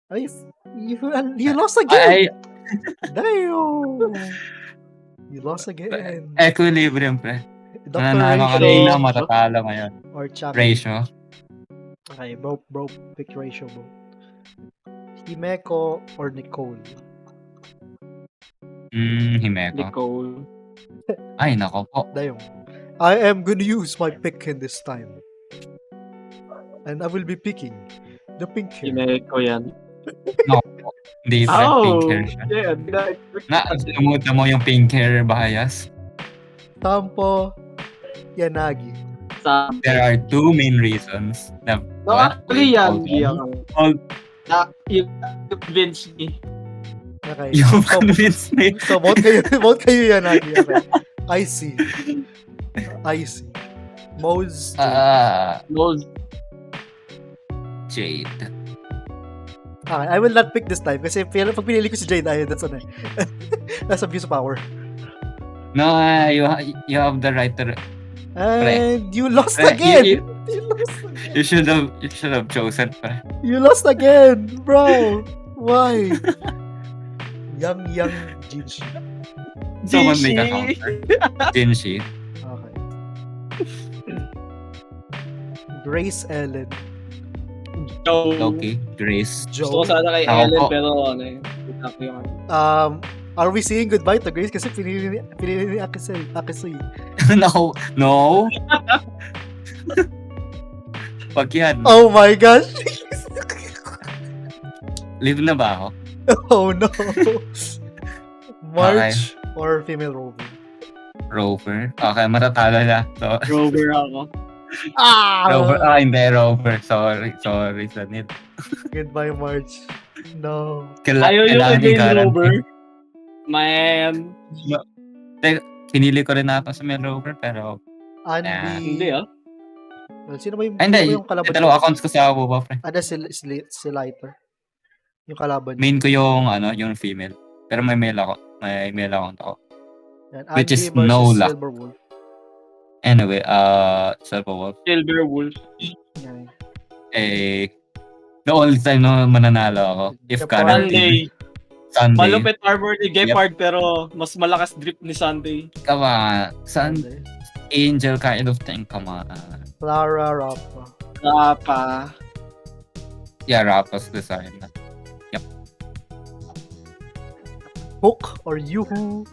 Ay, you lost again! Damn! You lost again. Equilibrium, pre. Dr. Nanalo Ratio kanina, matatalo ngayon. or Chucky? Ratio. Okay, bro, pick ratio, bro. Himeko or Nicole? Himeko. Nicole. Ay, nako po. Damn. I am gonna use my pick in this time. And I will be picking the pink hair. Himeko yan. Hindi, pre. Pink hair siya. Yeah, Namuta mo yung pink hair bias. Tampo Yanagi. sa... There are two main reasons. No, actually yan. Hold You convinced me. Okay. You So, convinced me. so vote kayo Yanagi. Okay. I see. Mo's No, Jade. okay, I will not pick this time kasi pag pinili ko si Jade, that's ano eh. That's abuse of power. No, you have the right to... And you lost Pre, again! you- You lost again! You should have chosen, pre. You lost again, bro. Why? Young Jinshi. Someone make a counter. Jinshi. Okay. Grace Ellen. Joe. Loki. Grace. Gusto ko Joe. sana kay Ako Ellen, po. pero ano eh. Exactly yung ano. Are we saying goodbye to Grace kasi pinili ni Akisui? No. Pag yan, Oh my gosh. live na ba ako? Oh no. March or female Rover? Rover. Okay, matatalo na. So, Rover ako. Rover. Hindi, Rover. Sorry, Sanit. Goodbye, March. No. Ayaw yung Kailangan again i-guarantee. Rover. Man. Pinili ko rin ata sa main Rover, pero... Andy. Hindi ah. Well, sino ba yung, Ay, sino hindi. ba yung kalaban Dalawa accounts ko sa Abuba, pre. si Lighter. Yung kalaban niya. Main ko yung female. Pero may male account ako. Yan, which Andy is versus no luck. Silverwolf. Anyway, Silverwolf. Silver Wolf. Yan. The only time na mananalo ako, if Japan. guaranteed, Sunday. Sunday. Malupit armor ni Gepard pero mas malakas drip ni Sunday. Come on. Sunday. Angel kind of thing. Come on. Clara Rappa. Rapa. Yeah, Rappa's design. Hook or Yuhu?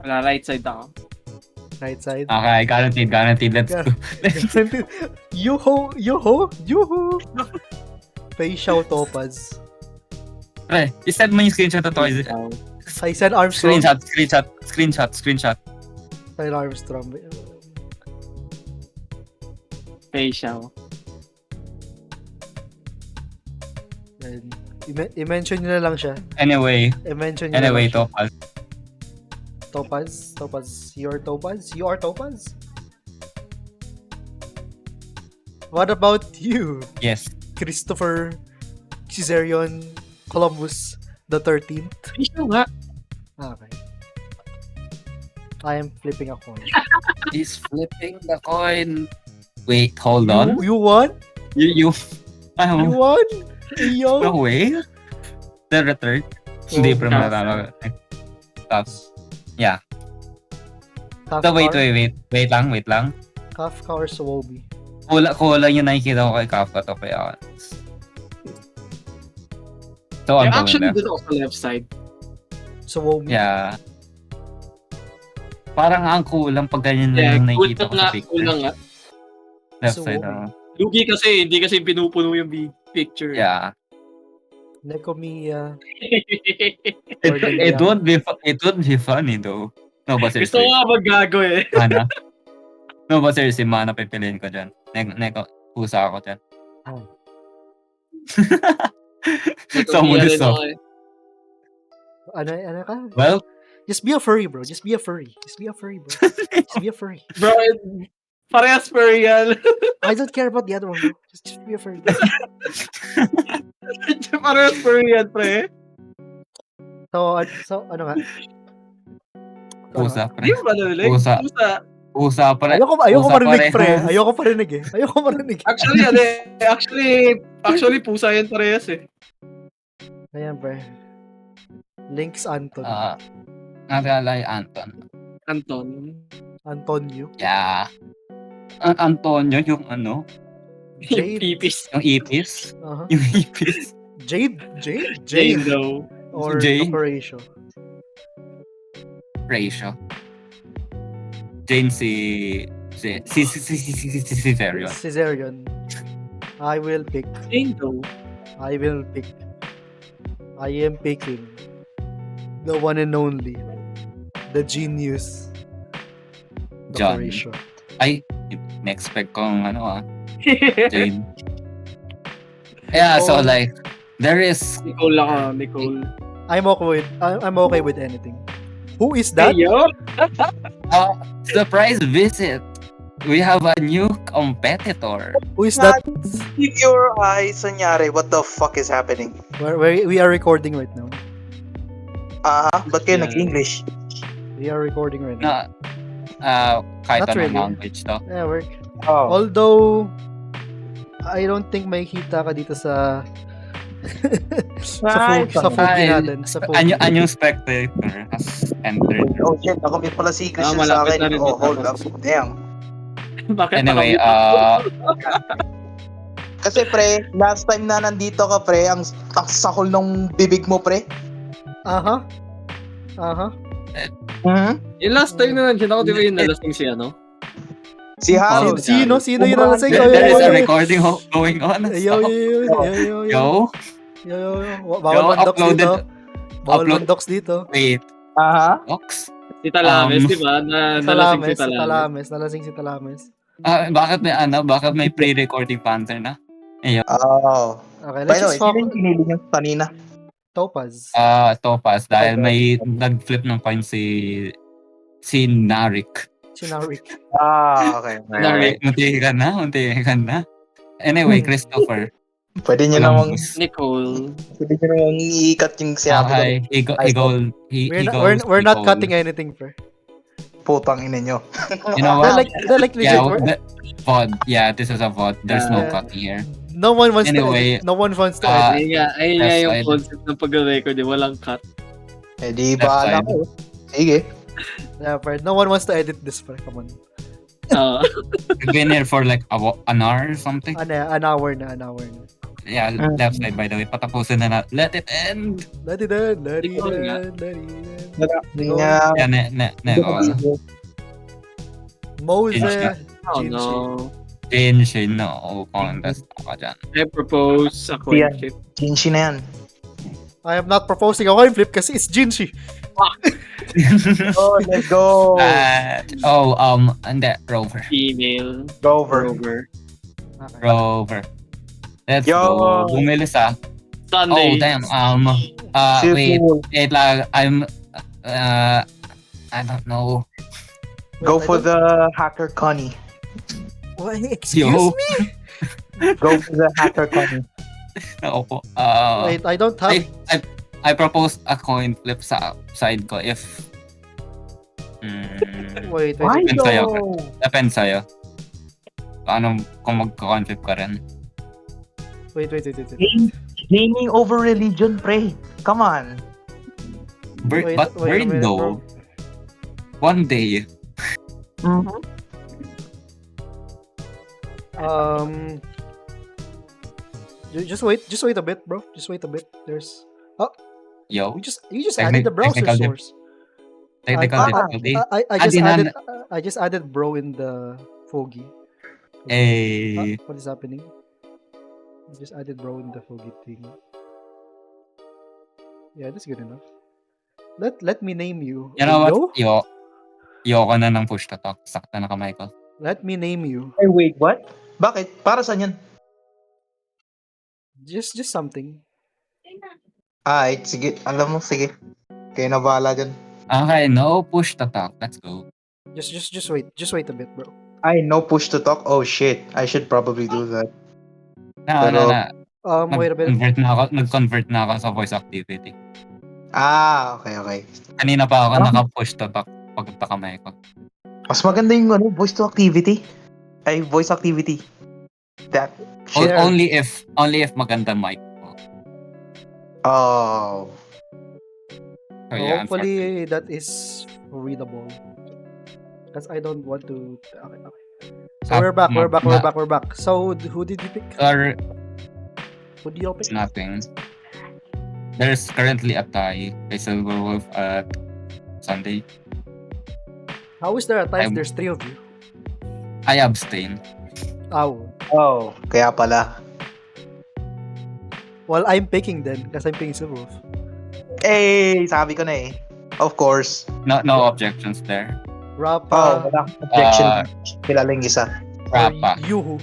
Wala, right side ako. Right side. Okay, guaranteed. Let's go. Yuhu! Facial Topaz. Pre, isend mo yung screenshot to Toys. Tyson Armstrong. Screenshot. Tyson Armstrong. Facial. Yan. I-mention nyo na lang siya. Anyway, I-mention nyo na lang siya. Topaz. Topaz. You're Topaz? You are Topaz? What about you? Yes. Christopher Caesarion Columbus the 13th? Facial nga. Okay. I am flipping a coin. He's flipping the coin. Wait, hold on. You won? You You ano? won? Yo. No way. The return. Hindi pa tough. matalo. Tough. Yeah. So, wait lang. Kafka or Sowobi? Kulang yung nakikita ko kay Kafka to kaya. So, Yung ang action gawin na. dun ako sa left side. Sowobi. Yeah. Parang ang kulang pag ganyan na yung nakikita ko sa picture. Kulang nga. Left So, side, Lugi kasi, hindi kasi pinupuno yung picture. Yeah. Nekomiya. It would be funny though. No, but Gusto seriously. ko nga maggago eh. Mana? No, but seriously, mana pipiliin ko dyan. Pusa ako dyan. So, Ito, gusto. Ano ka? Well, Just be a furry, bro. Just be a furry, bro. Just be a furry. Bro, parehas furry. I don't care about the other one, bro. Just be a furry. Parehas furry yan, pre. So, ano nga? pusa, pre. Hindi mo ba narinig? Pusa. Pusa, pre. Ayoko Pusa marinig, parehas. pre. Ayoko marinig eh. Ayoko marinig. Actually, pusa yan parehas eh. Ayan, pre. Links Anton. Naalala yung Anton. Anton. Antonio. Yeah. Antonio, yung ano? Yung pipis. Yung ipis. Uh-huh. Yung ipis. Jade daw. or Jade. Horatio. Ratio. Jane si Verion. Caesarion. I will pick. Jane daw. I am picking the one and only, the genius, John. Horatio. Ay, in-expect kong Jane. Yeah, so like, there is... Nicole lang ah, Nicole. I'm okay with anything. Who is that? Hey, yo! surprise visit. We have a new competitor. Who is that? Keep your eyes on Yare. What the fuck is happening? We are recording right now. Ba't kayo Yeah. nag-English? We are recording right now. Kahit Not anong really. language to. Yeah, work. Oh. Although, I don't think may kita ka dito sa sa Fugi natin. Sa Fugi. Anyong spectator has entered. Oh shit, nakamit pala si Christian sa malapit akin. na rin Oh, dito. hold up. Damn. Bakit Anyway, Kasi pre, last time na nandito ka pre, ang sakol ng bibig mo pre. Aha. yung last time na nandiyan ako, di ba yung nalasing si ano? Si Harold. Sino yung nalasing? There is a recording going on. Yo. Bawal mandoks uploaded. dito. Bawal Upload. mandoks dito. Wait, Aha. Ox? Si Talames, di ba? Nalasing si Talames. Nalasing si Talames. Bakit may pre-recording panther na? Oh. Okay, By let's the way, just sino focus. yung pinili niyo kanina? Topaz. Topaz, dahil may nag-flip ng coin si Narik. Chinarik. Okay. Narik. Munti ka na. Anyway, Christopher. Pwede niyo namang Nicole. iikat yung sinabi ko. We're not cutting anything, pre. Putang ina nyo. You know what? They're like legit. VOD. Yeah, this is a VOD. There's no Yeah. cutting here. No one wants Anyway, to edit. No one wants to edit. Ayun nga yung side. concept ng pag-record, walang cut. Eh di Left bahala side. ko. Sige. Yeah, pre. No one wants to edit this, pre. Come on. We've been here for like an hour or something. An hour na. Yeah, left side by the way. Patapusin na natin. Let it end. Let it end. Ikaw nga. Yeah. Yeah, Nego. Mose. Oh no. Genshin, no. Contest ako dyan. I propose a coin Yeah. flip. Jinshi na yan. I am not proposing a coin flip kasi it's Jinshi. Oh, let's go. Hindi. Rover. Female. Rover. Okay. Rover. Let's Yo. go. Bumilis ah. Sunday. Oh, damn. Cheerful. Wait lang. I don't know. Go for the hacker Connie. What? Excuse Yo. me? Go for the hacker Connie. Ako po. Wait, I don't have... I propose a coin flip sa side ko if... Wait. Depends sa'yo. Depends sa'yo. Kung mag-coin flip ka rin. Wait. Gaming over religion, pre. Come on. But Wait a bird minute, though. bro. One day. Mhm. Just wait a bit, bro. Just wait a bit. There's Yo, you just added the browser technical source. technical difficulty. I just Dinan, added bro in the foggy. eh, What is happening? I just added bro in the foggy thing. Yeah, that's good enough. Let me name you. you know Yo? what? Yo ko na ng push to talk. Sakta na kamay ko. Let me name you. Ay, wait, what? Bakit? Para saan yan? Just something. Ay, sige. Alam mo, sige. Kayo na bahala dyan. Okay, no push to talk. Let's go. Just wait. Just wait a bit, bro. Ay, no push to talk? Oh, shit. I should probably do that. Pero- Wait a bit. Nag-convert na ako sa voice activity. Ah, okay. Kanina pa ako naka-push to talk pagpunta kamay ko. Mas maganda yung voice to activity. Ay, voice activity. That shit. Share. Only if maganda mic ko. Oh. So, yeah, Hopefully that is readable. Because I don't want to. Okay. So we're back. So who did you pick? or Who did you pick? nothing. There's currently a tie by Silverwolf at Sunday. How is there a tie if I'm- there's three of you? I abstain. Oh. Oh. Kaya pala. Well, I'm picking then because I'm picking Silverwolf. Eh, sabi ko na eh. Of course. No objections there. Rapa. Wala akong objection. Kilala yung isa. Rapa. Yuhu.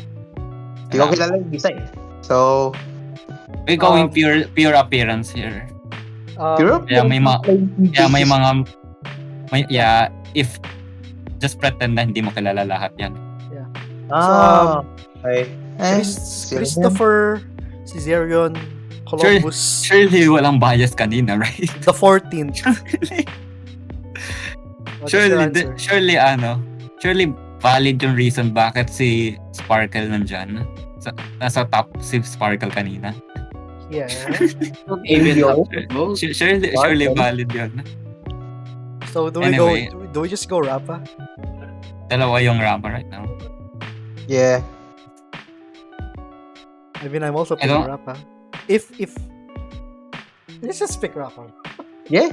Hindi ko kilala yung isa eh. So, We're going pure appearance here. Europe? Yeah, may mga if just pretend na hindi mo kilala lahat yan. Ah, okay. Christopher, Caesarion, Columbus, Surely walang bias kanina, right? the 14th. What is your answer? Surely valid yung reason bakit si Sparkle nandyan. Nasa top si Sparkle kanina. Yeah. Surely valid yun. So do Anyway. we just go Rapa? Dalawa yung Rapa right now. Yeah. I mean, I'm also I picking don't- Rapa. If let's just pick Rapa. Yeah.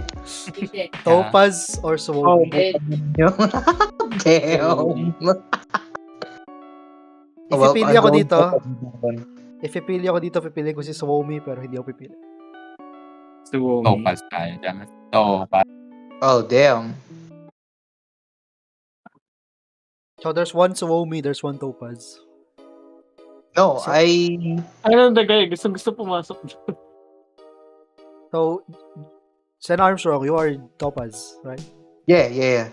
Topaz or Oh, Swobi. damn. If Well, pipili I'm ako going dito, for- if pipili ako dito, pipili ko si Swomi pero hindi ako pipili. Topaz tayo dyan. Topaz. Oh, damn. So there's one Swomi, there's one Topaz. No, So- Ano dagay? Gusto pumasok. So Sen Armstrong, you are Topaz, right? Yeah.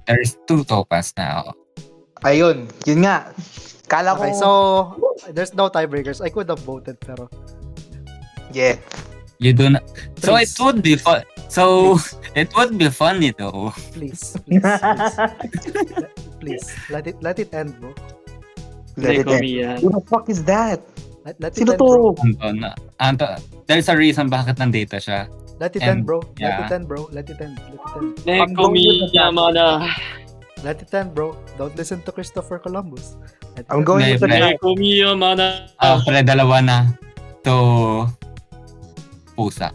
There's two Topaz now. Ayun, yun nga. Kala ko, Okay, so there's no tiebreakers. I could have voted pero yeah. You do not. So Please. it would be fun. So it would be funny though. please. Please, let it end, bro. Let it end. Who the fuck is that? Let it Sino end, bro. to? There's a reason bakit nandito siya. Let it And- end, bro. yeah. Let it end, bro. Let it end. Let it end, bro. Don't listen to Christopher Columbus. Let it I'm end. going May with the friend. Pre, dalawa na. To pusa.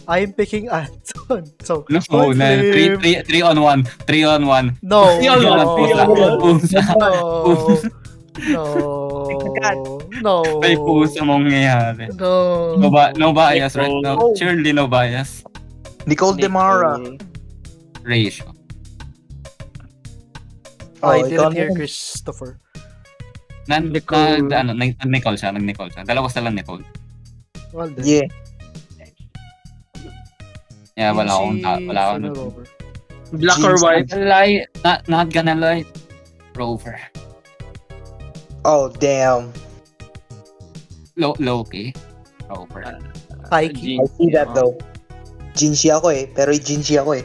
I'm picking Anton. So No, coin na, flip. 3 on 1. 3 on 1. No. Three on one, pusa. Pusa. No. No. May pusa mong nangyayari. No. No bias, right? No, surely no bias. Nicole Demara. Ratio. I Oh, didn't ikaw hear naman. Christopher. Nag-Nicole siya. Dalawa silang Nicole. Well then. Yeah. Yeah, wala akong Final over. Black or white? Not gonna lie. Rover. Oh, damn. Low-key. Rover. Taiki. I see that though. Jinshi ako eh. Pero Jinshi ako eh.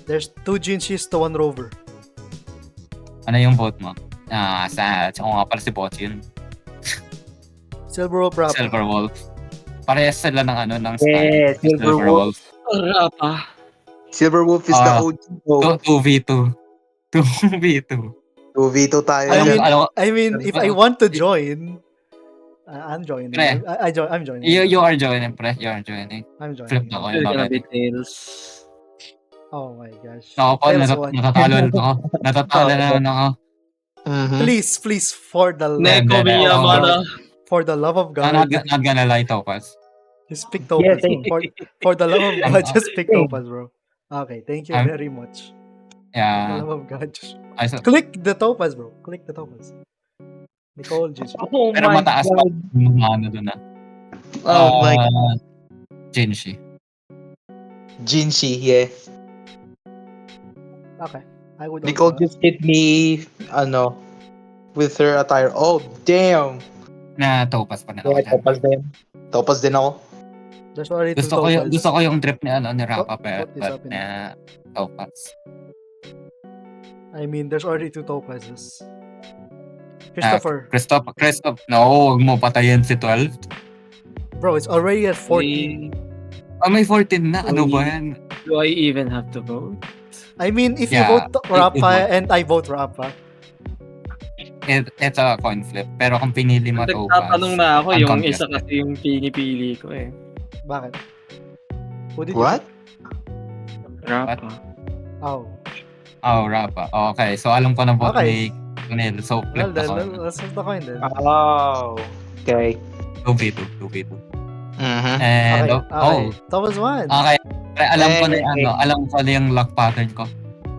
There's 2 Jinshis to 1 Rover. Ano yung vote mo? Sad. Ako nga pala si Bochin. Silver Rope Rapa. Silverwolf. Parehas sila ng Yeah, style. Silverwolf. Rapa. Silverwolf is the Ah. OG. though. 2v2. 2v2. 2v2 tayo. I mean, yan. I mean, if I want to join, I'm joining. Pre. I'm joining. You are joining, pre. You are joining. I'm joining. Flip ako It's yun gonna be already. Tails. Oh my gosh. Ako po, Tails won. natatalo na ako. Natatalo na naman ako. Mhm. Please, for the Neko Then, Miyamada. for the love of God, Not gonna lie, Topaz. just pick Topaz. Yeah, same. For the love of God, just pick Same. Topaz, bro. Okay, thank you I'm- very much. For the Yeah. love of God, just I saw, click the Topaz, bro. Click the Topaz. Nicole, just Oh pero my mataas pa God. yung mga ano doon na. Oh my God. Jinshi. Jinshi, yeah. okay. I would. Nicole also- just hit me, with her attire. Oh, damn. Na Topaz pa na ako Yeah, dyan. Topaz din. Topaz din ako. There's already two Gusto Topaz. ko yung trip ni ano ni Rapa What is but happening? na Topaz. I mean, there's already two Topazes. Christopher, Christoph, no, huwag mo patayin si 12. bro, it's already at 14. May 14 na. Ano ba yan? Do I even have to vote? I mean, if Yeah, you vote it Rappa would. and I vote Rappa, It's a coin flip. Pero kung pinili mo Topaz. Nagtatanong na ako, yung uncontested. isa kasi yung pinipili ko eh. bakit? Who did you What? Rapa. Oh. Oh, Rapa. Okay, so alam ko na vote Okay. ni Kunil. So, Well, flip then, ako. let's flip the coin then. Oh. Okay. 2v2. Mhm. And, Okay. Topaz won. okay. Alam ko na yung Hey. alam ko na yung luck pattern ko.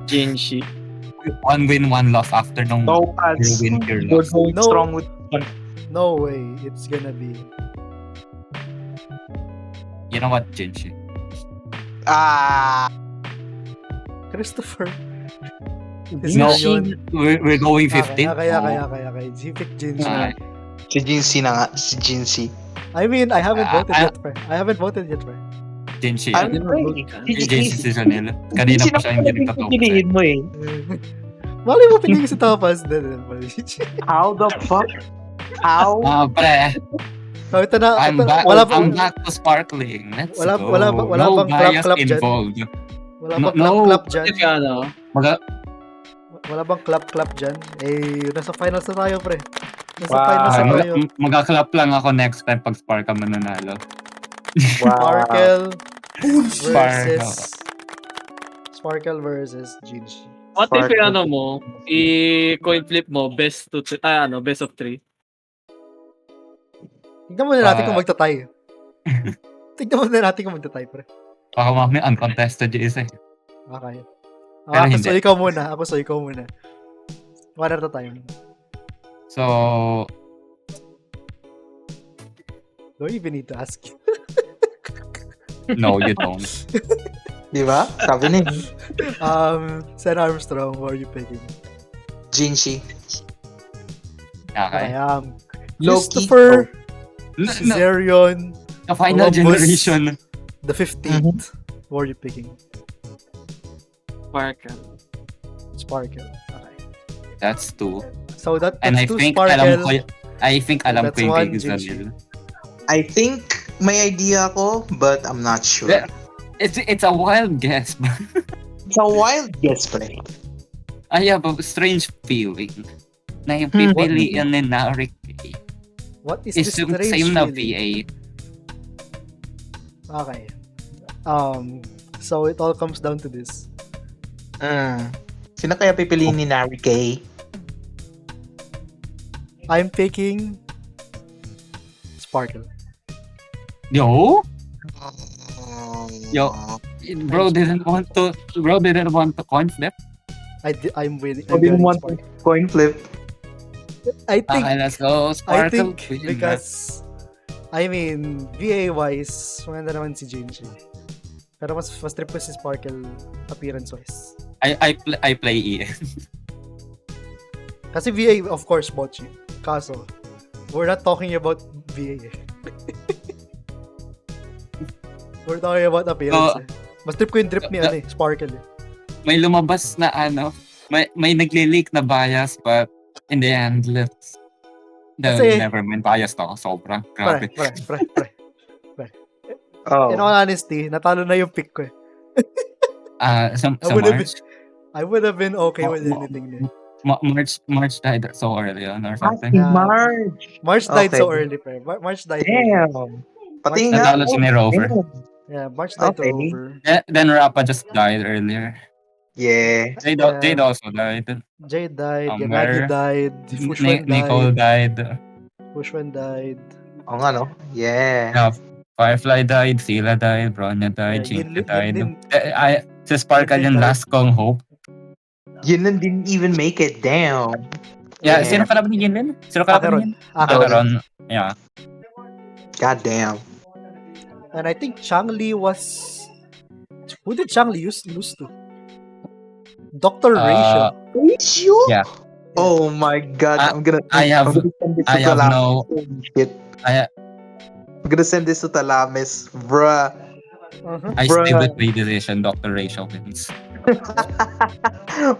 Jinshi. 1 win, 1 loss after nung Topaz. you win, your You're loss. going No. strong with... No way. It's gonna be. You know what, Jinshi? Ah. Christopher. No. Yun. We're going 15. Okay. He picked Jinji. Ah, Si Jinsi na nga. Si Jinsi. I mean, I haven't voted I- yet, pre. I haven't voted yet, pre. Jinshi. I'm ready. Jinshi si Janelle. Kanina pa siya hindi nagtatapos. Piliin mo eh. Mali mo pinili si Topaz. How the fuck? How? Pre, Oh, ito na. I'm ito, back. wala I'm ba? back to sparkling. Let's Wala- go. wala no bang bias clap dyan? involved. Wala No, bang clap dyan? Kasi ano, Maga, Wala bang clap dyan? Eh, nasa finals na tayo, pre. Nasa Wow. finals na tayo. Mag-clap lang ako next time pag Spark ka mananalo. Sparkle Sparkle. Sparkle versus Jinji. what if Sparkle. ano mo, i-coin flip mo, best of 3. Tignan muna natin Ah. kung magtatay. Tignan muna natin kung magtatay, pre. Baka mamaya uncontested yung isa. Okay. Pero Ako, hindi. so ikaw muna. One at a time. So, Don't even need to ask. no, you don't. Di ba? Sabi ni Sen Armstrong, who are you picking? Jinshi. Okay. Low-key. Christopher No, Cesarion, the final Columbus. generation. the 15th. Who are you picking? Sparkle. Sparkle. Okay. That's 2. So that's And I two think Sparkle. alam That's ko yung one, big Jinshi. Zanil. I think may idea ako, but I'm not sure. Yeah. It's a wild guess. It's a wild guess, pre. I have a strange feeling na yung Hmm. pipiliin ni Narik What is is this yung strange same na feeling? VA. Okay. So it all comes down to this. Sino kaya pipiliin ni Nari K? I'm picking Sparkle. Yo, bro didn't want to coin flip. I'm winning. I I'm didn't getting want Sparkle. to coin flip. I think Okay, let's go. I Sparkle. think because I mean VA wise, maganda naman si Jinji. Pero mas trip ko si Sparkle appearance wise. I play EN. Kasi VA of course Bochi. Kaso we're not talking about VA. We're talking about appearance. Mas trip ko yung drip ni Sparkle. May lumabas na may nagle-leak na bias but in the end Kasi- never mind bias to ako sobrang grabe. Pre. Oh. In all honesty, natalo na yung pick ko eh. Sa I would have March. I would have been okay Oh, with anything there. March died so early on or something. Si Yeah. Marge. March died so Okay. early, pre. March died early. Damn. Pati March nga. Natalo si Rover. damn. Yeah, March died to Okay. Rover. Then Rappa just died earlier. Yeah. Jade also died. Jay died, Somewhere. Yanagi died, Fushwen Nicole died, died. Fushwen died. Oo nga, no? Yeah. Yeah, Firefly died, Sila died, Bronya died, Yeah, Chinka died. Yinlin- Si Sparkle Yinlin yung died. last kong hope. Yun didn't even make it. Damn. Yeah, Yeah. sino kalaban ni Yinlin? Sino kalaban ni Yinlin? Acheron. Acheron. Yeah. God damn. And I think Changli was... Who did Changli lose to? Dr. Ratio. Ratio? Yeah. Oh my god. I- I'm gonna I have- I'm gonna send this I to have Talamis. no- Holy shit. I I'm gonna send this to Talamis. Bruh. Uh-huh. I Bruh. still with my decision, Dr. Rachel wins.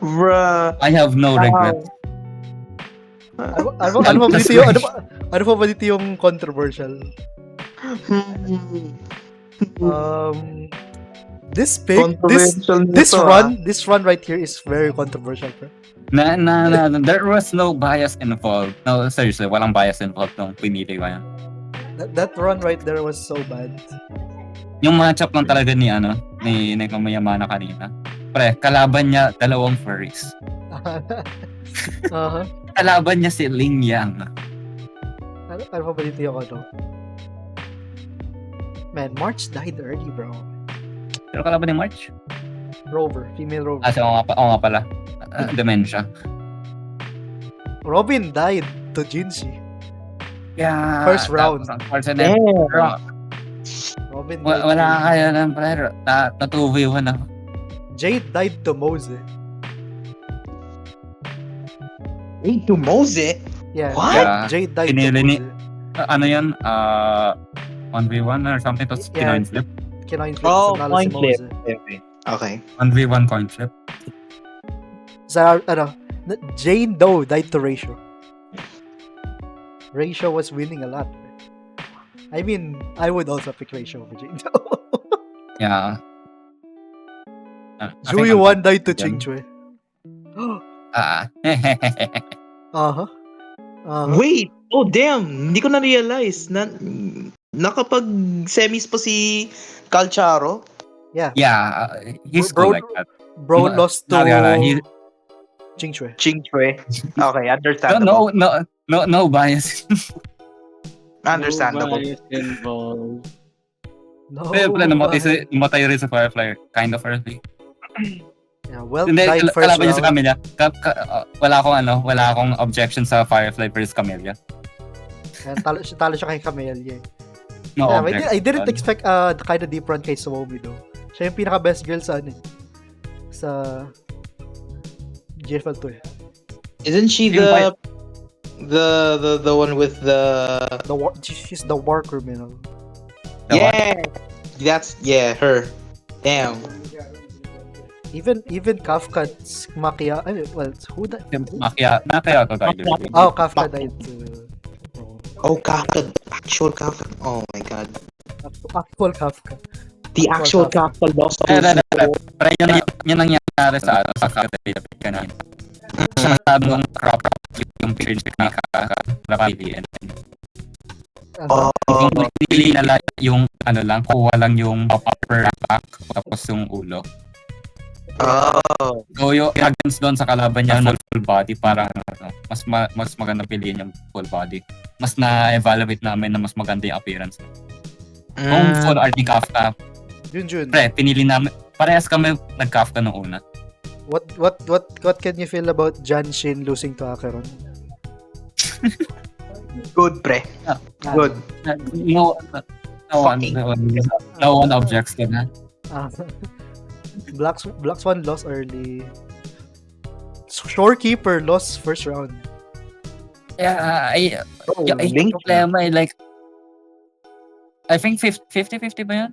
Bruh. I have no regret. Ano pa ba dito yung... Ano pa ba dito yung controversial? This pick, Controversial this nito, this run right here is very controversial. Bro. There was no bias involved. No, seriously, walang bias involved nung pinili ko yan. That run right there was so bad. Yung matchup lang talaga ni Kamayamana kanina. Pre, kalaban niya dalawang furries. Uh-huh. Kalaban niya si Ling Yang. Ano pa ba dito yung ano? Man, March died early, bro. Pero kalaban ni March? Rover, female Rover. Oo nga pala. Dementia. Robin died to Jinshi. Yeah. First round. First and Damn. Robin died Wala to... kaya ng pre. Na 2v1 ako. Jade died to Mose. Hey, to Mose? Yeah. What? Yeah. Jade died Pinili to ni- Mose. Ano yan? 1v1 or something. Tapos Yeah. kinoin flip. Kinoin flip Oh, sa nalo coin si flip. Mose. Okay. 1v1 coin flip. Sa, Jane Doe died to Ratio. Ratio was winning a lot. I mean, I would also pick Ratio over Jane Doe. Yeah. Zhu Yuan died to Yeah. Ching Chue. Uh-huh. Wait! Oh, damn! Hindi ko na-realize na nakapag-semis pa si Calcharo. Yeah. Yeah, he's Bro- cool like that. Bro Ma- lost to he- Ching Chue. Ching Chue. Okay, understandable. No bias. Understandable. No bias involved. No. Pero namatay rin sa Firefly. Kind of early. Yeah, well, Hindi, died first kalaban niya sa round. Camellia. Wala akong objection sa Firefly versus Camellia. And talo siya kay Camellia. No Yeah, objection. I didn't expect the kind of deep run kay Suomi though. Siya yung pinaka best girl sa sa GFL 2 eh. Isn't she Yung the one with the She's the war criminal. yeah? That's her. Damn. Even Kafka Makia, well, who that? Nakaya ko tayo. Oh, Kafka died to Oh, Kafka. Actual Kafka. Oh my god. actual Kafka. The actual Kafka lost to Pero yun nangyari sa Camellia kanina. Siya masyadong crop yung picture ni Kapili. Oh, Yung pili na lang yung kuha lang yung upper back tapos yung ulo. oh. So yung against doon sa kalaban niya full body parang mas maganda piliin yung full body. Mas na-evaluate namin na mas maganda yung appearance. Kung full RT Kafka, Junjun, pre, pinili namin, parehas kami nag-Kafka nung una. what can you feel about Jan Shin losing to Acheron? Good, pre. Good. No one objects to that. Black Swan lost early. Shorekeeper lost first round. Yeah, yung Link. problema like I think 50-50 ba yun?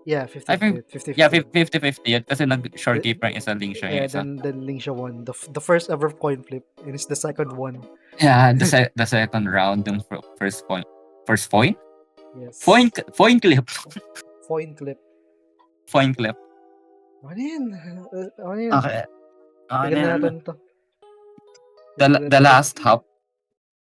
Yeah, I think- 50-50. Yeah, 50-50 yun kasi nag-shorekeeper yung isa, Ling siya yung Yeah, isa. then Ling Xia won. The first ever coin flip. And it's the second one. Yeah, the second round yung first point. First point? Yes. Point clip. Coin clip. Point clip. Ano yun? Ano yun? Okay. Tingnan ano, natin to. the last hop.